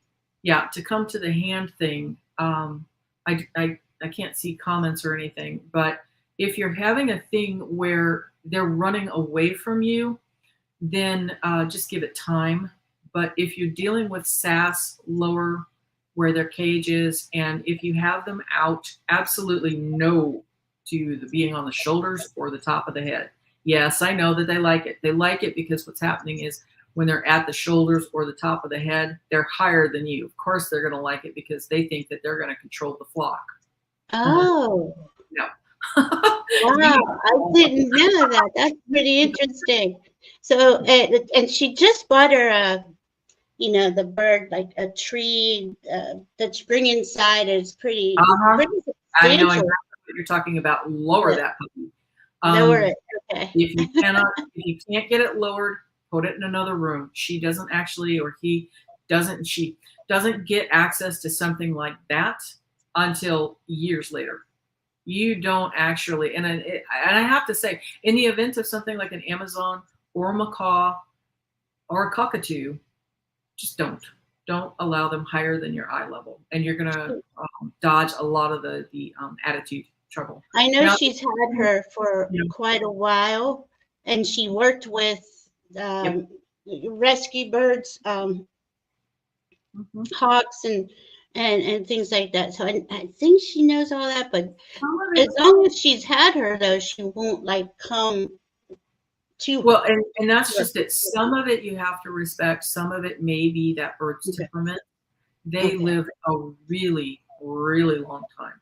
to come to the hand thing, I can't see comments or anything, but if you're having a thing where they're running away from you, then just give it time. But if you're dealing with sass lower where their cage is, and if you have them out, absolutely no to the being on the shoulders or the top of the head. Yes, I know that they like it. They like it because what's happening is when they're at the shoulders or the top of the head, they're higher than you. Of course, they're going to like it because they think that they're going to control the flock. Oh. No. Wow, I didn't know that. That's pretty interesting. So, and she just bought her the bird, like a tree that you bring inside is pretty substantial. I know exactly what you're talking about. Lower that puppy. Lower it. Okay. If you can't get it lowered, put it in another room. She doesn't actually, or he doesn't, she doesn't get access to something like that until years later. You don't actually, and I have to say, in the event of something like an Amazon or a macaw or a cockatoo, just don't allow them higher than your eye level, and you're gonna dodge a lot of the attitude trouble. I know she's had her for quite a while, and she worked with rescue birds, hawks and things like that. So I think she knows all that, but as long as she's had her, though, she won't come too well. And that's just it. Some of it you have to respect. Some of it may be that bird's temperament. They live a really, really long time.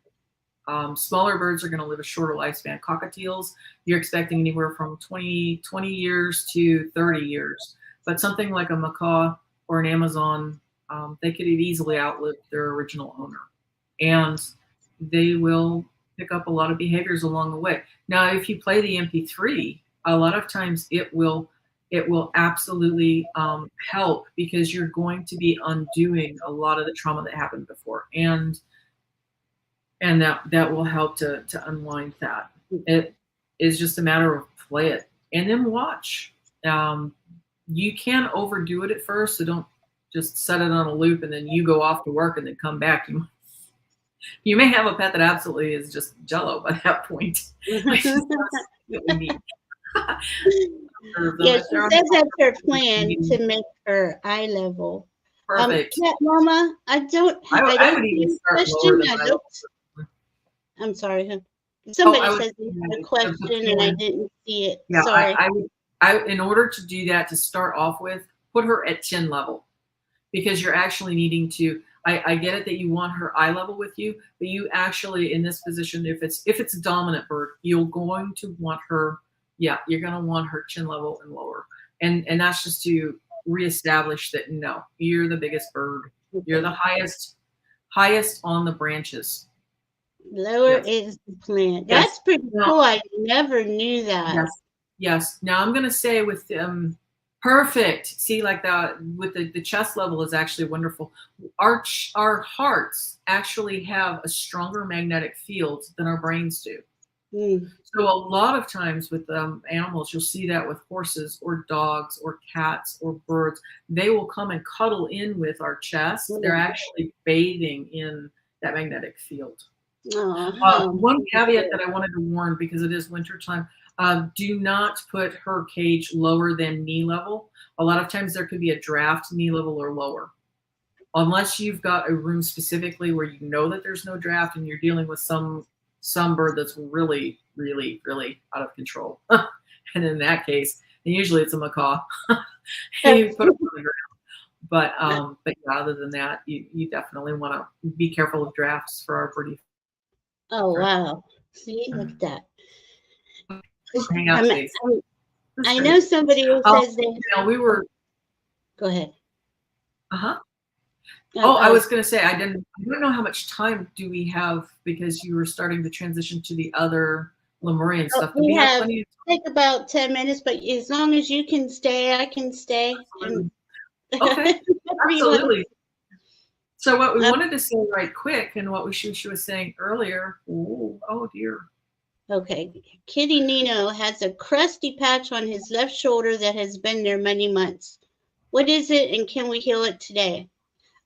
Smaller birds are going to live a shorter lifespan. Cockatiels, you're expecting anywhere from 20 years to 30 years. But something like a macaw or an Amazon, they could have easily outlived their original owner. And they will pick up a lot of behaviors along the way. Now, if you play the MP3, a lot of times it will absolutely help, because you're going to be undoing a lot of the trauma that happened before, and that will help to unwind that. It is just a matter of play it and then watch. You can overdo it at first, so don't just set it on a loop and then you go off to work and then come back. You may have a pet that absolutely is just jello by that point. Yeah, she says that's her plan to make her eye level. Perfect. Yeah, Mama, I don't would even start lower than eye level. I'm sorry. Somebody says they had a question and I didn't see it. Yeah, sorry. In order to do that, to start off with, put her at chin level, because you're actually needing to. I get it that you want her eye level with you, but you actually, in this position, if it's a dominant bird, you're going to want her. Yeah, you're going to want her chin level and lower, and that's just to reestablish that no, you're the biggest bird. You're the highest on the branches. Lower is the plan. That's pretty cool. I never knew that. Yes. Now I'm going to say with perfect. See, like that with the chest level is actually wonderful. Our hearts actually have a stronger magnetic field than our brains do. So a lot of times with animals, you'll see that with horses or dogs or cats or birds. They will come and cuddle in with our chest. They're actually bathing in that magnetic field. One caveat that I wanted to warn, because it is wintertime, do not put her cage lower than knee level. A lot of times there could be a draft knee level or lower. Unless you've got a room specifically where you know that there's no draft and you're dealing with some bird that's really, really, really out of control. And in that case, and usually it's a macaw. You put it on the ground. But yeah, other than that, you definitely want to be careful of drafts for our birdie. Oh, wow. See, look at that. Hang out space. I know somebody who says they. We were. Go ahead. I was going to say I don't know how much time do we have, because you were starting to transition to the other Lemurian stuff. We have like about 10 minutes, but as long as you can stay, I can stay. Okay, absolutely. So what we wanted to say right quick, and what she was saying earlier. Oh dear. Okay, Kitty Nino has a crusty patch on his left shoulder that has been there many months. What is it, and can we heal it today?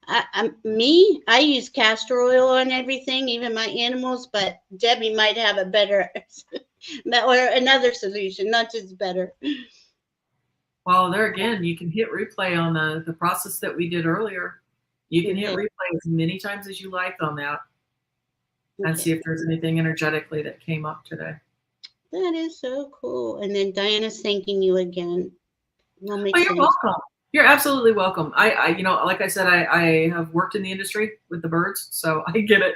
I use castor oil on everything, even my animals, but Debbie might have a better or another solution, not just better. Well, there again, you can hit replay on the process that we did earlier. You can hit replay as many times as you like on that, and see if there's anything energetically that came up today. That is so cool. And then Diana's thanking you again. You're welcome. You're absolutely welcome. I like I said, I have worked in the industry with the birds, so I get it.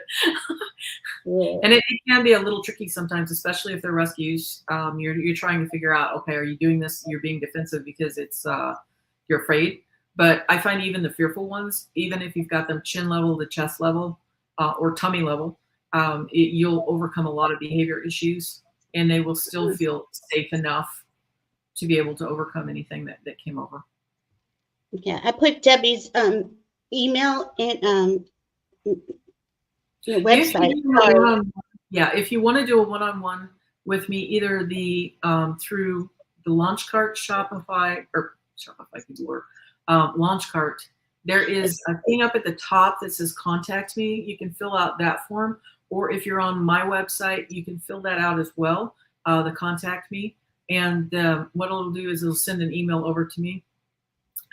And it can be a little tricky sometimes, especially if they're rescues. You're trying to figure out, okay, are you doing this? You're being defensive because it's you're afraid. But I find even the fearful ones, even if you've got them chin level to chest level or tummy level, you'll overcome a lot of behavior issues, and they will still feel safe enough to be able to overcome anything that came over. Yeah, I put Debbie's email and website. If you want to do a one-on-one with me, either through the LaunchCart Shopify LaunchCart, there is a thing up at the top that says contact me. You can fill out that form, or if you're on my website, you can fill that out as well, the contact me. And what it'll do is it'll send an email over to me,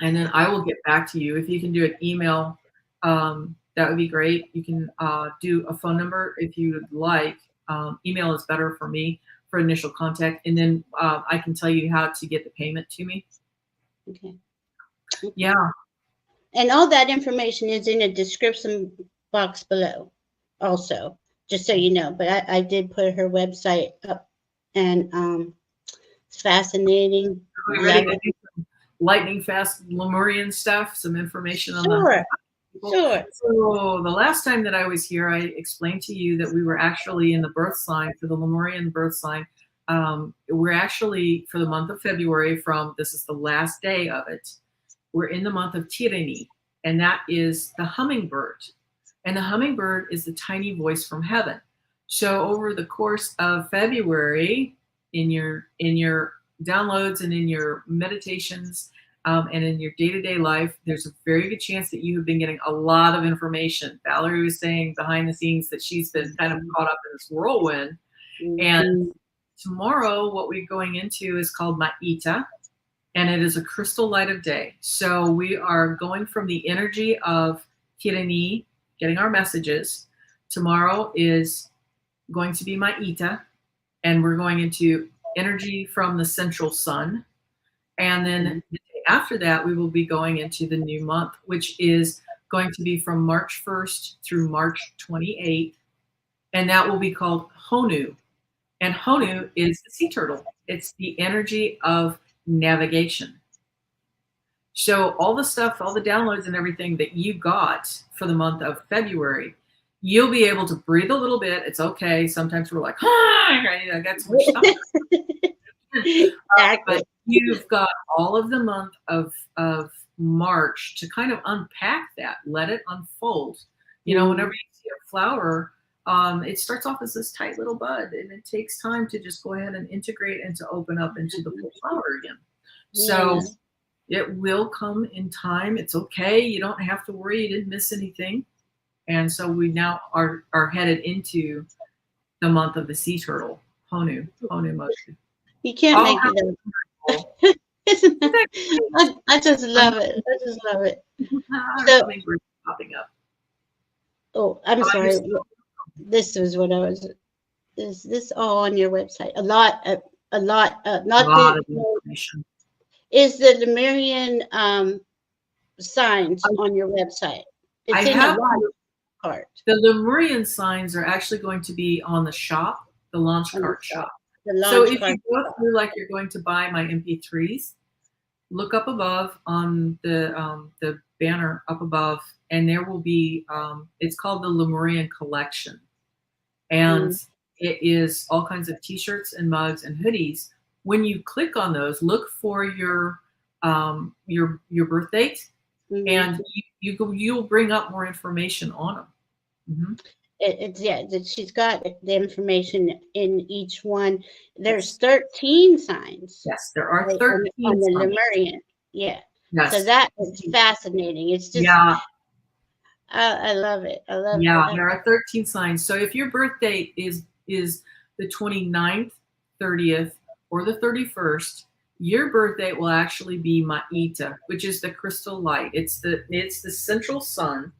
and then I will get back to you. If you can do an email, that would be great. You can do a phone number if you would like. Email is better for me for initial contact, and then I can tell you how to get the payment to me. Okay. Yeah. And all that information is in the description box below also. just so you know. But I did put her website up, and it's fascinating. Are we Love ready to it. do some lightning fast Lemurian stuff? Some information on the Sure, people. sure. So the last time that I was here, I explained to you that we were actually in the birth sign for the Lemurian birth sign. We're actually, for the month of February, this is the last day of it, we're in the month of Tirani, and that is the hummingbird. And the hummingbird is the tiny voice from heaven. So over the course of February, in your downloads and in your meditations, and in your day-to-day life, there's a very good chance that you have been getting a lot of information. Valerie was saying behind the scenes that she's been kind of caught up in this whirlwind. And tomorrow, what we're going into is called Ma'ita, and it is a crystal light of day. So we are going from the energy of Tirani, getting our messages. Tomorrow is going to be Ma'ita, and we're going into energy from the central sun. And then the day after that, we will be going into the new month, which is going to be from March 1st through March 28th. And that will be called Honu. And Honu is the sea turtle. It's the energy of navigation. So all the stuff, all the downloads and everything that you got for the month of February, you'll be able to breathe a little bit. It's okay. Sometimes we're like, I got so much stuff. But you've got all of the month of March to kind of unpack that, let it unfold. You know, whenever you see a flower, it starts off as this tight little bud, and it takes time to just go ahead and integrate and to open up into the full flower again. So it will come in time. It's okay. You don't have to worry. You didn't miss anything. And so we now are headed into the month of the sea turtle, Honu Motu. You can't make it up. I just love it. I just love it. So, popping up. Oh, I'm sorry. This is what I was. Is this all on your website? A lot. Not a lot of information. Is the Lemurian signs on your website? It's in the launch cart. The Lemurian signs are actually going to be on the shop, the launch cart shop. So if you go through, like you're going to buy my MP3s, look up above on the banner up above, and there will be, it's called the Lemurian Collection. And it is all kinds of t-shirts and mugs and hoodies. When you click on those, look for your birth date, and you'll bring up more information on them. She's got the information in each one. There's 13 signs. Yes, there are 13 on the Lemurian. Yeah. Yes. So that is fascinating. It's just I love it. I love it. Yeah, there are 13 signs. So if your birth date is the 29th, 30th, or the 31st, your birth date will actually be Ma'ita, which is the crystal light. It's the central sun,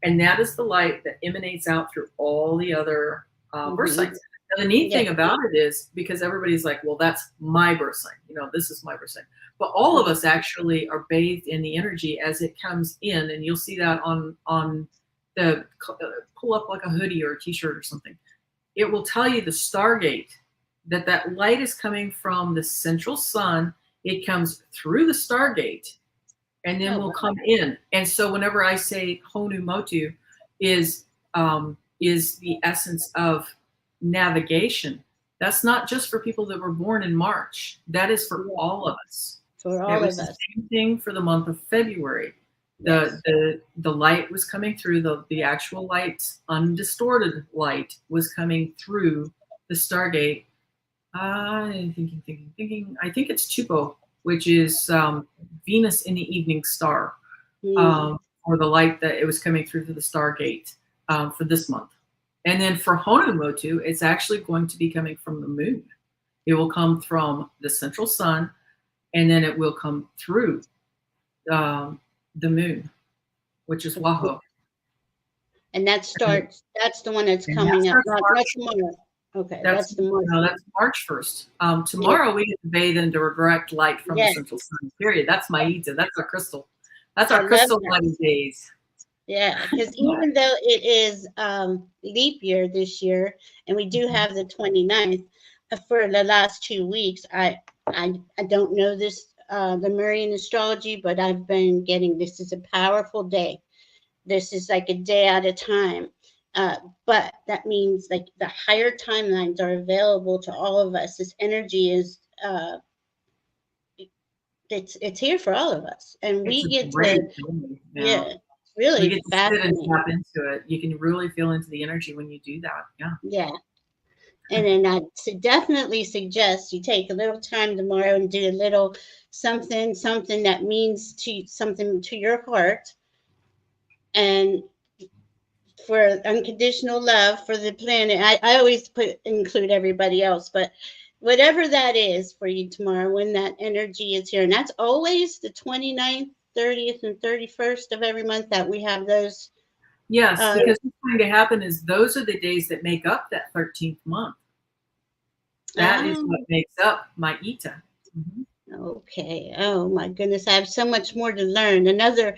and that is the light that emanates out through all the other birth signs. Now, the neat thing about it is, because everybody's like, well, that's my birth sign. You know, this is my birth sign. But all of us actually are bathed in the energy as it comes in, and you'll see that on the pull up like a hoodie or a t-shirt or something. It will tell you the Stargate, that light is coming from the central sun. It comes through the Stargate, and then will come in. And so whenever I say Honu Motu is the essence of navigation, that's not just for people that were born in March. That is for all of us. For all of us. The same thing for the month of February. The light was coming through, the actual light, undistorted light was coming through the Stargate. Thinking. I think it's Tupo, which is Venus in the evening star, or the light that it was coming through the Stargate for this month. And then for Honu Motu, it's actually going to be coming from the moon. It will come from the central sun, and then it will come through the moon, which is Waho. And that starts. That's the one that's coming up. Not tomorrow. Okay, that's the March. No, that's March 1st. Tomorrow we get to bathe in direct light from the central sun. Period. That's Ma'ita. That's our crystal. That's our crystal light days. Yeah, because even though it is leap year this year, and we do have the 29th, for the last 2 weeks, I don't know this the Marian astrology, but I've been getting this is a powerful day. This is like a day at a time. Uh, but that means like the higher timelines are available to all of us. This energy is it's here for all of us, and It's we a get great to feeling. yeah, Yeah. it's We really get to sit and fascinating. tap into it. You can really feel into the energy when you do that. Yeah. Yeah. And then definitely suggest you take a little time tomorrow and do a little something that means to something to your heart, and for unconditional love for the planet. I always include everybody else, but whatever that is for you tomorrow when that energy is here. And that's always the 29th, 30th, and 31st of every month that we have those. Yes, Uh, because what's going to happen is those are the days that make up that 13th month. That is what um, makes up my Ita. Mhm. Okay. Oh my goodness, I have so much more to learn. Another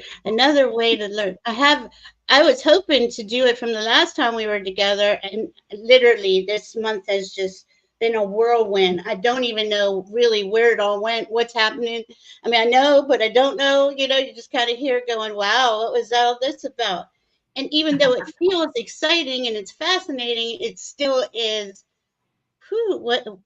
way to learn. I was hoping to do it from the last time we were together, and literally this month has just been a whirlwind. I don't even know really where it all went, what's happening. I mean, I know, but I don't know. You just kind of hear going, "Wow, what was all this about?" And even though it feels exciting and it's fascinating, it still is. Whew, We'll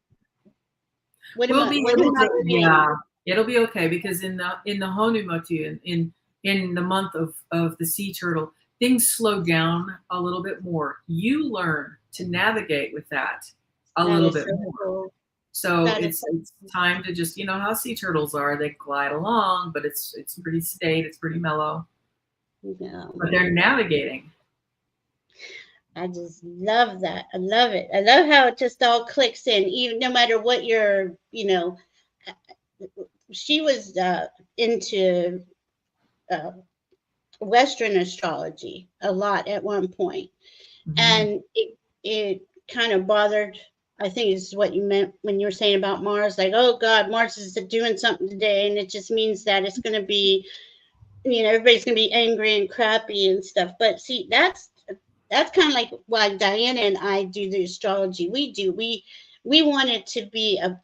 be what am able I to, creating? yeah, it'll be okay because in the Honumotu in the month of the sea turtle, things slow down a little bit more. You learn to navigate with that a That little is bit so more. cool. So That is it's time to just, how sea turtles are. They glide along, but it's pretty sedate, it's pretty mellow, no but they're man. navigating. I just love that. I love it. I love how it just all clicks in, even no matter what she was into uh, Western astrology a lot at one point, Mhm. and it kind of bothered. I think is what you meant when you were saying about Mars, like, oh God, Mars is doing something today, and it just means that it's going to be, everybody's going to be angry and crappy and stuff. But see, that's kind of like why Diana and I do the astrology we want it to be a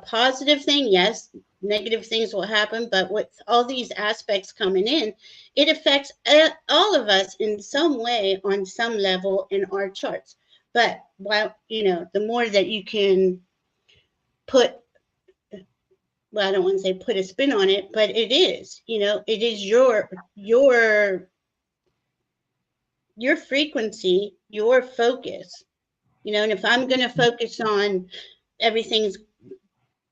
positive thing. Yes, negative things will happen, but with all these aspects coming in, it affects all of us in some way on some level in our charts. But while the more that you can put, well, I don't want to say put a spin on it, but it is your frequency, your focus. And if I'm going to focus on everything's,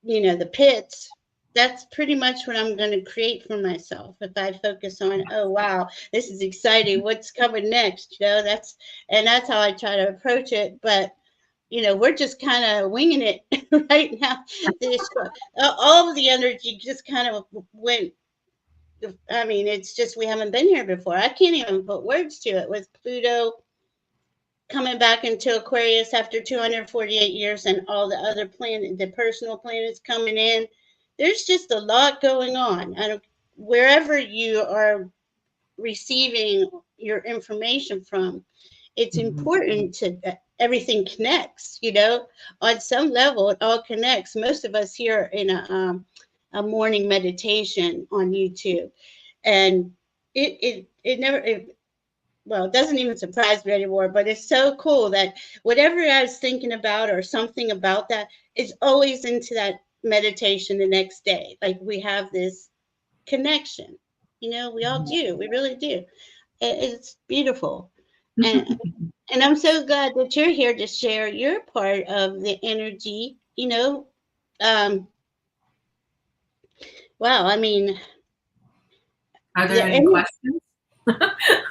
the pits, that's pretty much what I'm going to create for myself. If I focus on, oh wow, this is exciting, what's coming next, that's how I try to approach it. But we're just kind of winging it right now. All of the energy just kind of went. I mean, it's just we haven't been here before. I can't even put words to it with Pluto coming back into Aquarius after 248 years and all the other the personal planets coming in. There's just a lot going on. And wherever you are receiving your information from, it's Mhm. important to everything connects, on some level, it all connects. Most of us here in a morning meditation on YouTube. And it never, well, it doesn't even surprise me anymore, but it's so cool that whatever I was thinking about or something about that is always into that meditation the next day. Like we have this connection. We all do. We really do. It's beautiful. And and I'm so glad that you're here to share your part of the energy. Um, wow, I mean, Are there the any energy, questions?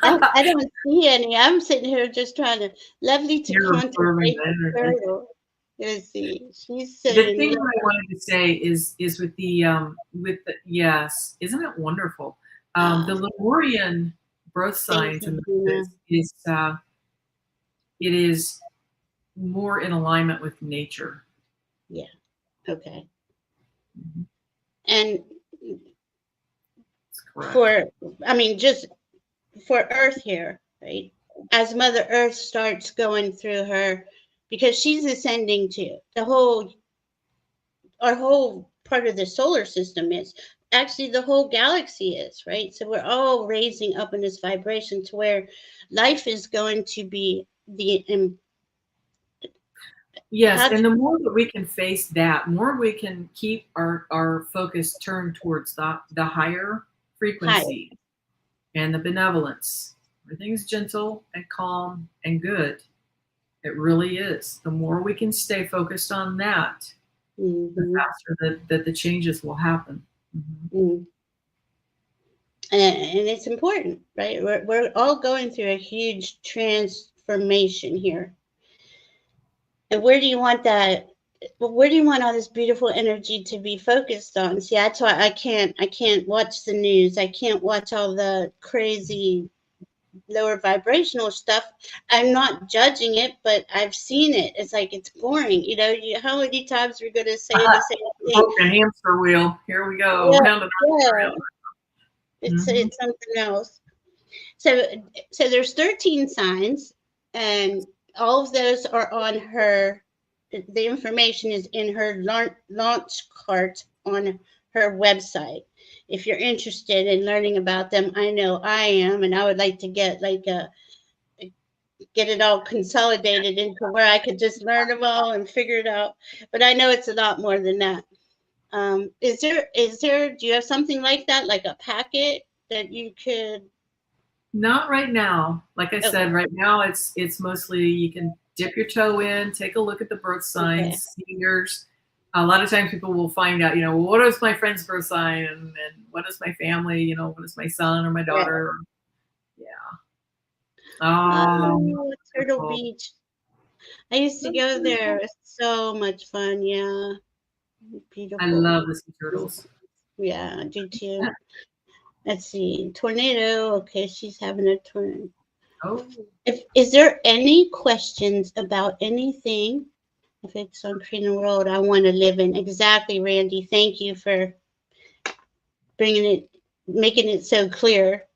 I don't see any. I'm sitting here just trying to lovely to You're absorbing contemplate the the energy. turtle. Let's see. She's The saying, thing that I wanted to say is with the yes, isn't it wonderful? ah, The Lemurian growth thank signs you, and Tina. it is more in alignment with nature. Yeah. Okay. Mhm. And That's correct. for, I mean, just for Earth here, right? As Mother Earth starts going through her, because she's ascending too. Our whole part of the solar system is actually the whole galaxy is, right? So we're all raising up in this vibration to where life is going to be Yes, and the more that we can face that, more we can keep our focus turned towards the higher frequency and the benevolence. Everything's gentle and calm and good. It really is. The more we can stay focused on that, the faster that the changes will happen. And it's important, right? We're all going through a huge transformation here. And where do you want that? Where do you want all this beautiful energy to be focused on? See, that's why I can't watch the news. I can't watch all the crazy lower vibrational stuff. I'm not judging it, but I've seen it. It's like, it's boring. You know, how many times we're going to say the same thing? Broken hamster wheel. Here we go. Yeah. It's something else. So there's 13 signs, and all of those are on her. The information is in her launch cart on her website. If you're interested in learning about them, I know I am, and I would like to get it all consolidated into where I could just learn them all and figure it out. But I know it's a lot more than that. Is there? Do you have something like that, like a packet that you could? Not right now. Like I said, right now it's mostly you can dip your toe in, take a look at the birth signs, see yours. A lot of times people will find out, well, what is my friend's birth sign, and what is my family, what is my son or my daughter. Turtle Beach. I used to go there. It's so much fun. Yeah. Beautiful. I love the sea turtles. Yeah, I do too. Let's see. Tornado. Okay, she's having a tornado. Oh. Is there any questions about anything? If it's on Creating World, I want to live in. Exactly, Randy. Thank you for making it so clear.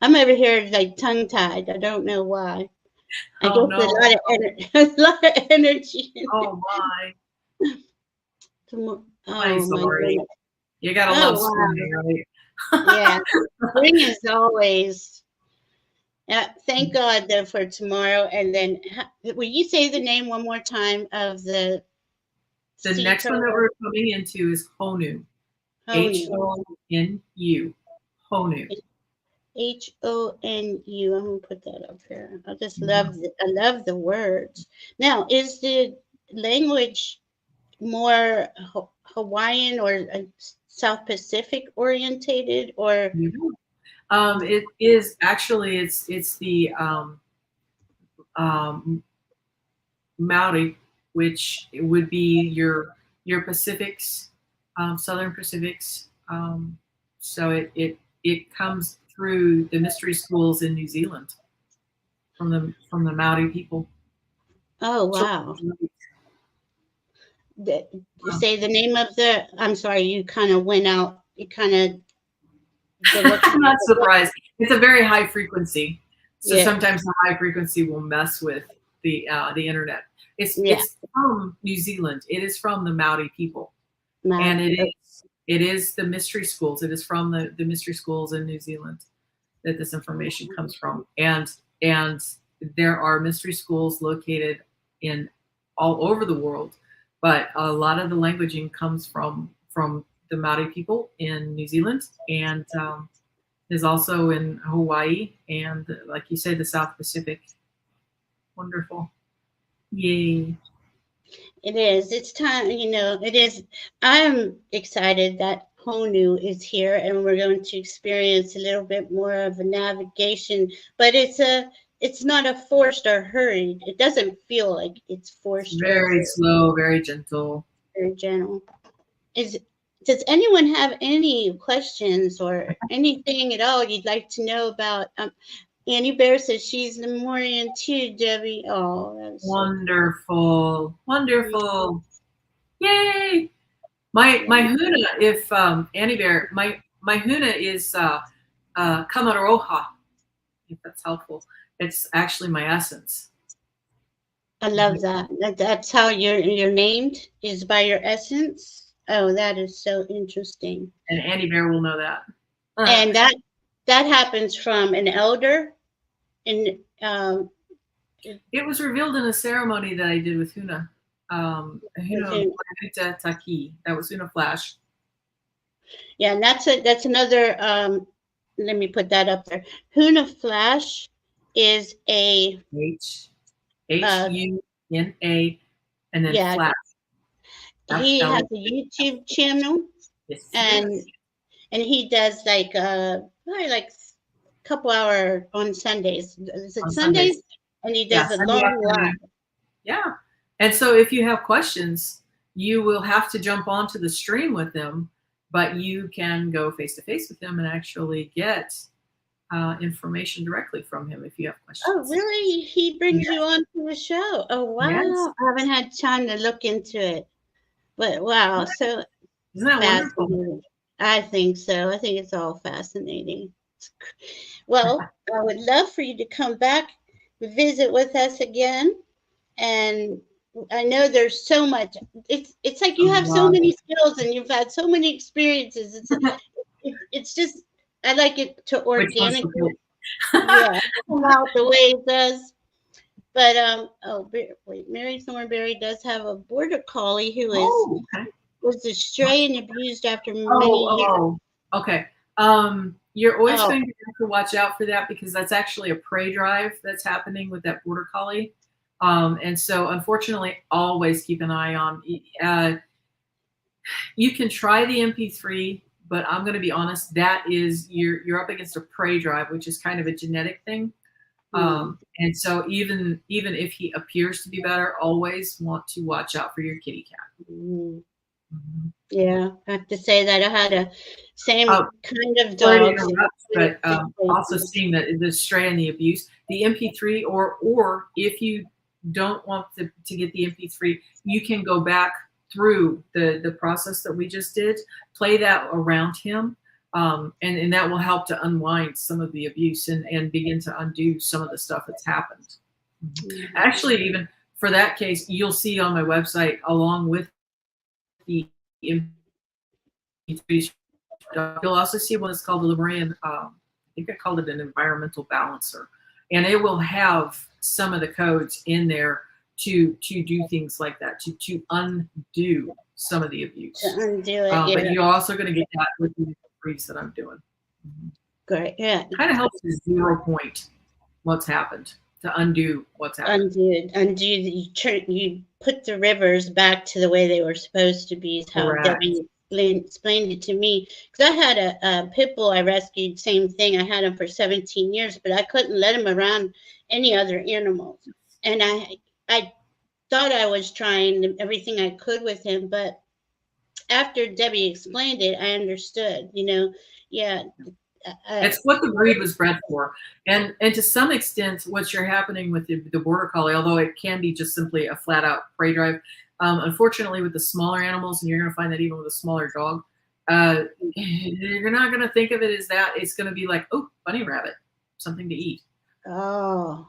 I'm over here like tongue-tied. I don't know why. I guess a lot of energy. Oh my. I'm sorry. You gotta love spring, right? Yeah, spring is always. Thank God though for tomorrow. And then, will you say the name one more time of the? The next one that we're coming into is Honu. H-O-N-U. Honu. H-O-N-U. I'm gonna put that up here. I just love it. I love the words. Now, is the language more Hawaiian or South Pacific orientated, or? It is actually it's the Maori, which would be your Pacifics, Southern Pacifics. So it comes through the mystery schools in New Zealand from the Maori people. Oh wow! Say the name of the. I'm sorry, you kind of went out. You kind of. I'm not surprised. It's a very high frequency, so sometimes the high frequency will mess with the internet. It's from New Zealand. It is from the Maori people, and it is the mystery schools. It is from the mystery schools in New Zealand that this information comes from, and there are mystery schools located in all over the world, but a lot of the languaging comes from the Maori people in New Zealand, and is also in Hawaii, and like you said, the South Pacific. Wonderful. Yay. It is. It's time, it is. I'm excited that Honu is here, and we're going to experience a little bit more of a navigation, but it's not a forced or hurried. It doesn't feel like it's forced. Very slow, very gentle. Very gentle. Does anyone have any questions or anything at all you'd like to know about? Annie Bear says she's Lemurian too, Debbie. Oh, that's wonderful. Wonderful. Yay! My huna, if Annie Bear, my huna is Kamaroha. if that's helpful. It's actually my essence. I love that. That's how you're named, is by your essence. Oh, that is so interesting. And Andy Bear will know that. And that happens from an elder. And it was revealed in a ceremony that I did with Huna. Huna Taki. That was Huna Flash. Yeah, and that's another. Let me put that up there. Huna Flash is a Huna and then Flash. He has a YouTube channel, yes, and he does like probably like a couple hour on Sundays. Is it Sundays? And he does a long live. Yeah, and so if you have questions, you will have to jump onto the stream with them, but you can go face to face with him and actually get information directly from him if you have questions. Oh, really? He brings you on to the show? Oh, wow! Yes. I haven't had time to look into it. But wow, so isn't that wonderful? I think so. I think it's all fascinating. Well, I would love for you to come back, visit with us again. And I know there's so much. It's like you have so many skills and you've had so many experiences. It's just, I like it to organically come out the way it does. But wait, Mary Thornberry does have a border collie who was astray and abused after many years. Okay. You're always going to have to watch out for that, because that's actually a prey drive that's happening with that border collie. And so unfortunately, always keep an eye on. You can try the MP3, but I'm going to be honest, that is you're up against a prey drive, which is kind of a genetic thing. And so even if he appears to be better, always want to watch out for your kitty cat. Yeah, I have to say that I had a same kind of dog. But also seeing that the stray and the abuse, the MP3, or if you don't want to get the MP3, you can go back through the process that we just did, play that around him. And that will help to unwind some of the abuse and begin to undo some of the stuff that's happened. Actually, even for that case, you'll see on my website, along with the MP3, you'll also see one that's called the LUMINOUS. I think I called it an environmental balancer. And it will have some of the codes in there to do things like that, to undo some of the abuse. To undo it, But you're also going to get that with the freeze that I'm doing. Great, yeah. Kind of helps to 0 point what's happened, to undo what's happened. Undo. You put the rivers back to the way they were supposed to be. Is how Debbie explained it to me. Because I had a pit bull I rescued. Same thing. I had him for 17 years, but I couldn't let him around any other animals. And I thought I was trying everything I could with him, but after Debbie explained it, I understood. It's what the breed was bred for, and to some extent, what's happening with the border collie, although it can be just simply a flat out prey drive. Unfortunately, with the smaller animals, and you're going to find that even with a smaller dog, you're not going to think of it as that. It's going to be like, oh, bunny rabbit, something to eat. Oh,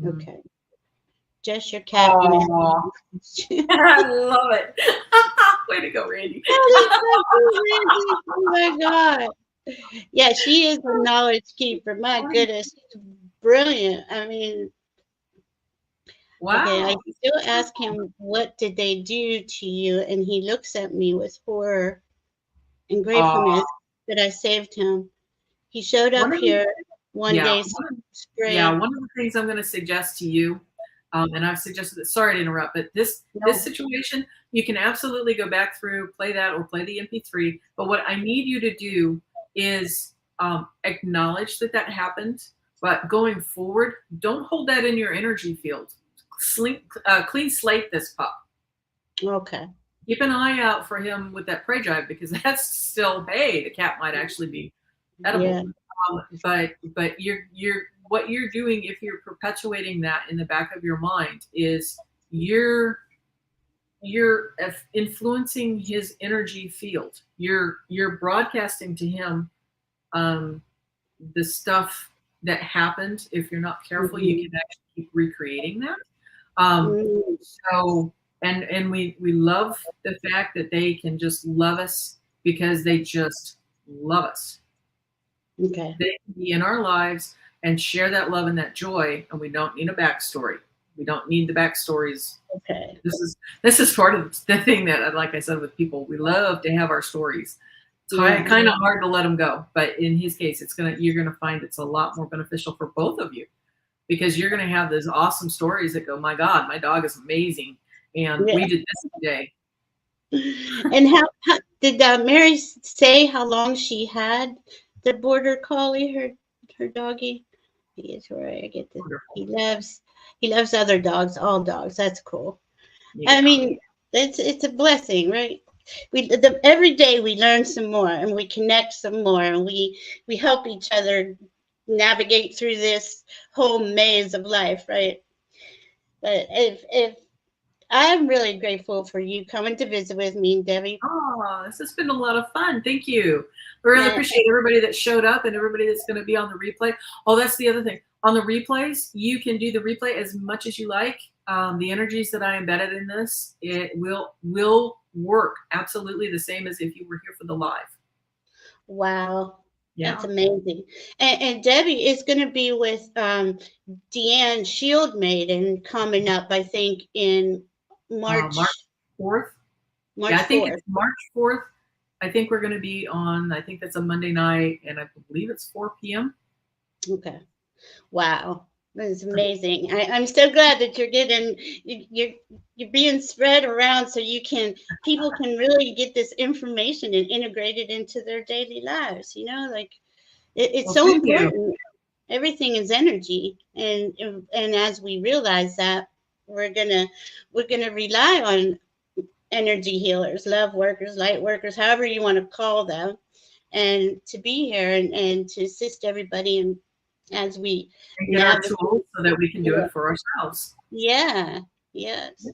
okay. Just your cat. I love it. Way to go, Randy. Oh my God. Yeah, she is a knowledge keeper. My goodness. Brilliant. I mean, wow. Okay, I still ask him, what did they do to you? And he looks at me with horror and gratefulness that I saved him. He showed up here one day. One of the things I'm going to suggest to you, and I've suggested that, sorry to interrupt, but this situation, you can absolutely go back through, play that, or play the MP3. But what I need you to do is acknowledge that happened. But going forward, don't hold that in your energy field. Clean slate this pup. Okay. Keep an eye out for him with that prey drive, because that's still, hey, the cat might actually be edible. Yeah. But what you're doing, if you're perpetuating that in the back of your mind, is you're influencing his energy field. You're broadcasting to him the stuff that happened, if you're not careful, Mm-hmm. you can actually keep recreating that. Um, Mm-hmm. so, and we love the fact that they can just love us because they just love us. Okay. They can be in our lives and share that love and that joy, and we don't need a backstory. We don't need the backstories. Okay. This is part of the thing that, like I said, with people, we love to have our stories. It's Yeah. kind of hard to let them go, but in his case, you're gonna find it's a lot more beneficial for both of you, because you're gonna have those awesome stories that go, my God, my dog is amazing, and Yeah. we did this today. And how did Mary say how long she had the border collie, her doggy? He is where I get this. Wonderful. He loves other dogs, all dogs. That's cool. Yeah. I mean, it's a blessing, right? Every day we learn some more and we connect some more and we help each other navigate through this whole maze of life, right? But if I'm really grateful for you coming to visit with me, Debbie. Oh, this has been a lot of fun. Thank you. I really Yeah. appreciate everybody that showed up and everybody that's going to be on the replay. Oh, that's the other thing. On the replays, you can do the replay as much as you like. The energies that I embedded in this, it will work absolutely the same as if you were here for the live. Wow. That's Yeah. amazing. And Debbie is going to be with Deanne Shieldmaiden coming up, I think, in March. March 4th. March Yeah, I think 4th. it's March 4th. I think we're going to be on, I think that's a Monday night, and I believe it's 4 p.m. Okay. Wow. That is amazing. I'm so glad that you're being spread around so people can really get this information and integrate it into their daily lives. Like it's Well, so thank you. important. Everything is energy, and as we realize that, we're gonna rely on energy healers, love workers, light workers, however you want to call them, and to be here and to assist everybody and as we And get our navigate. tools so that we can do it for ourselves. Yeah, yes.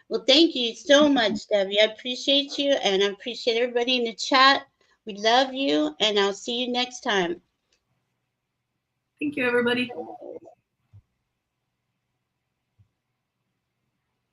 Well, thank you so much, Debbie. I appreciate you, and I appreciate everybody in the chat. We love you, and I'll see you next time. Thank you, everybody.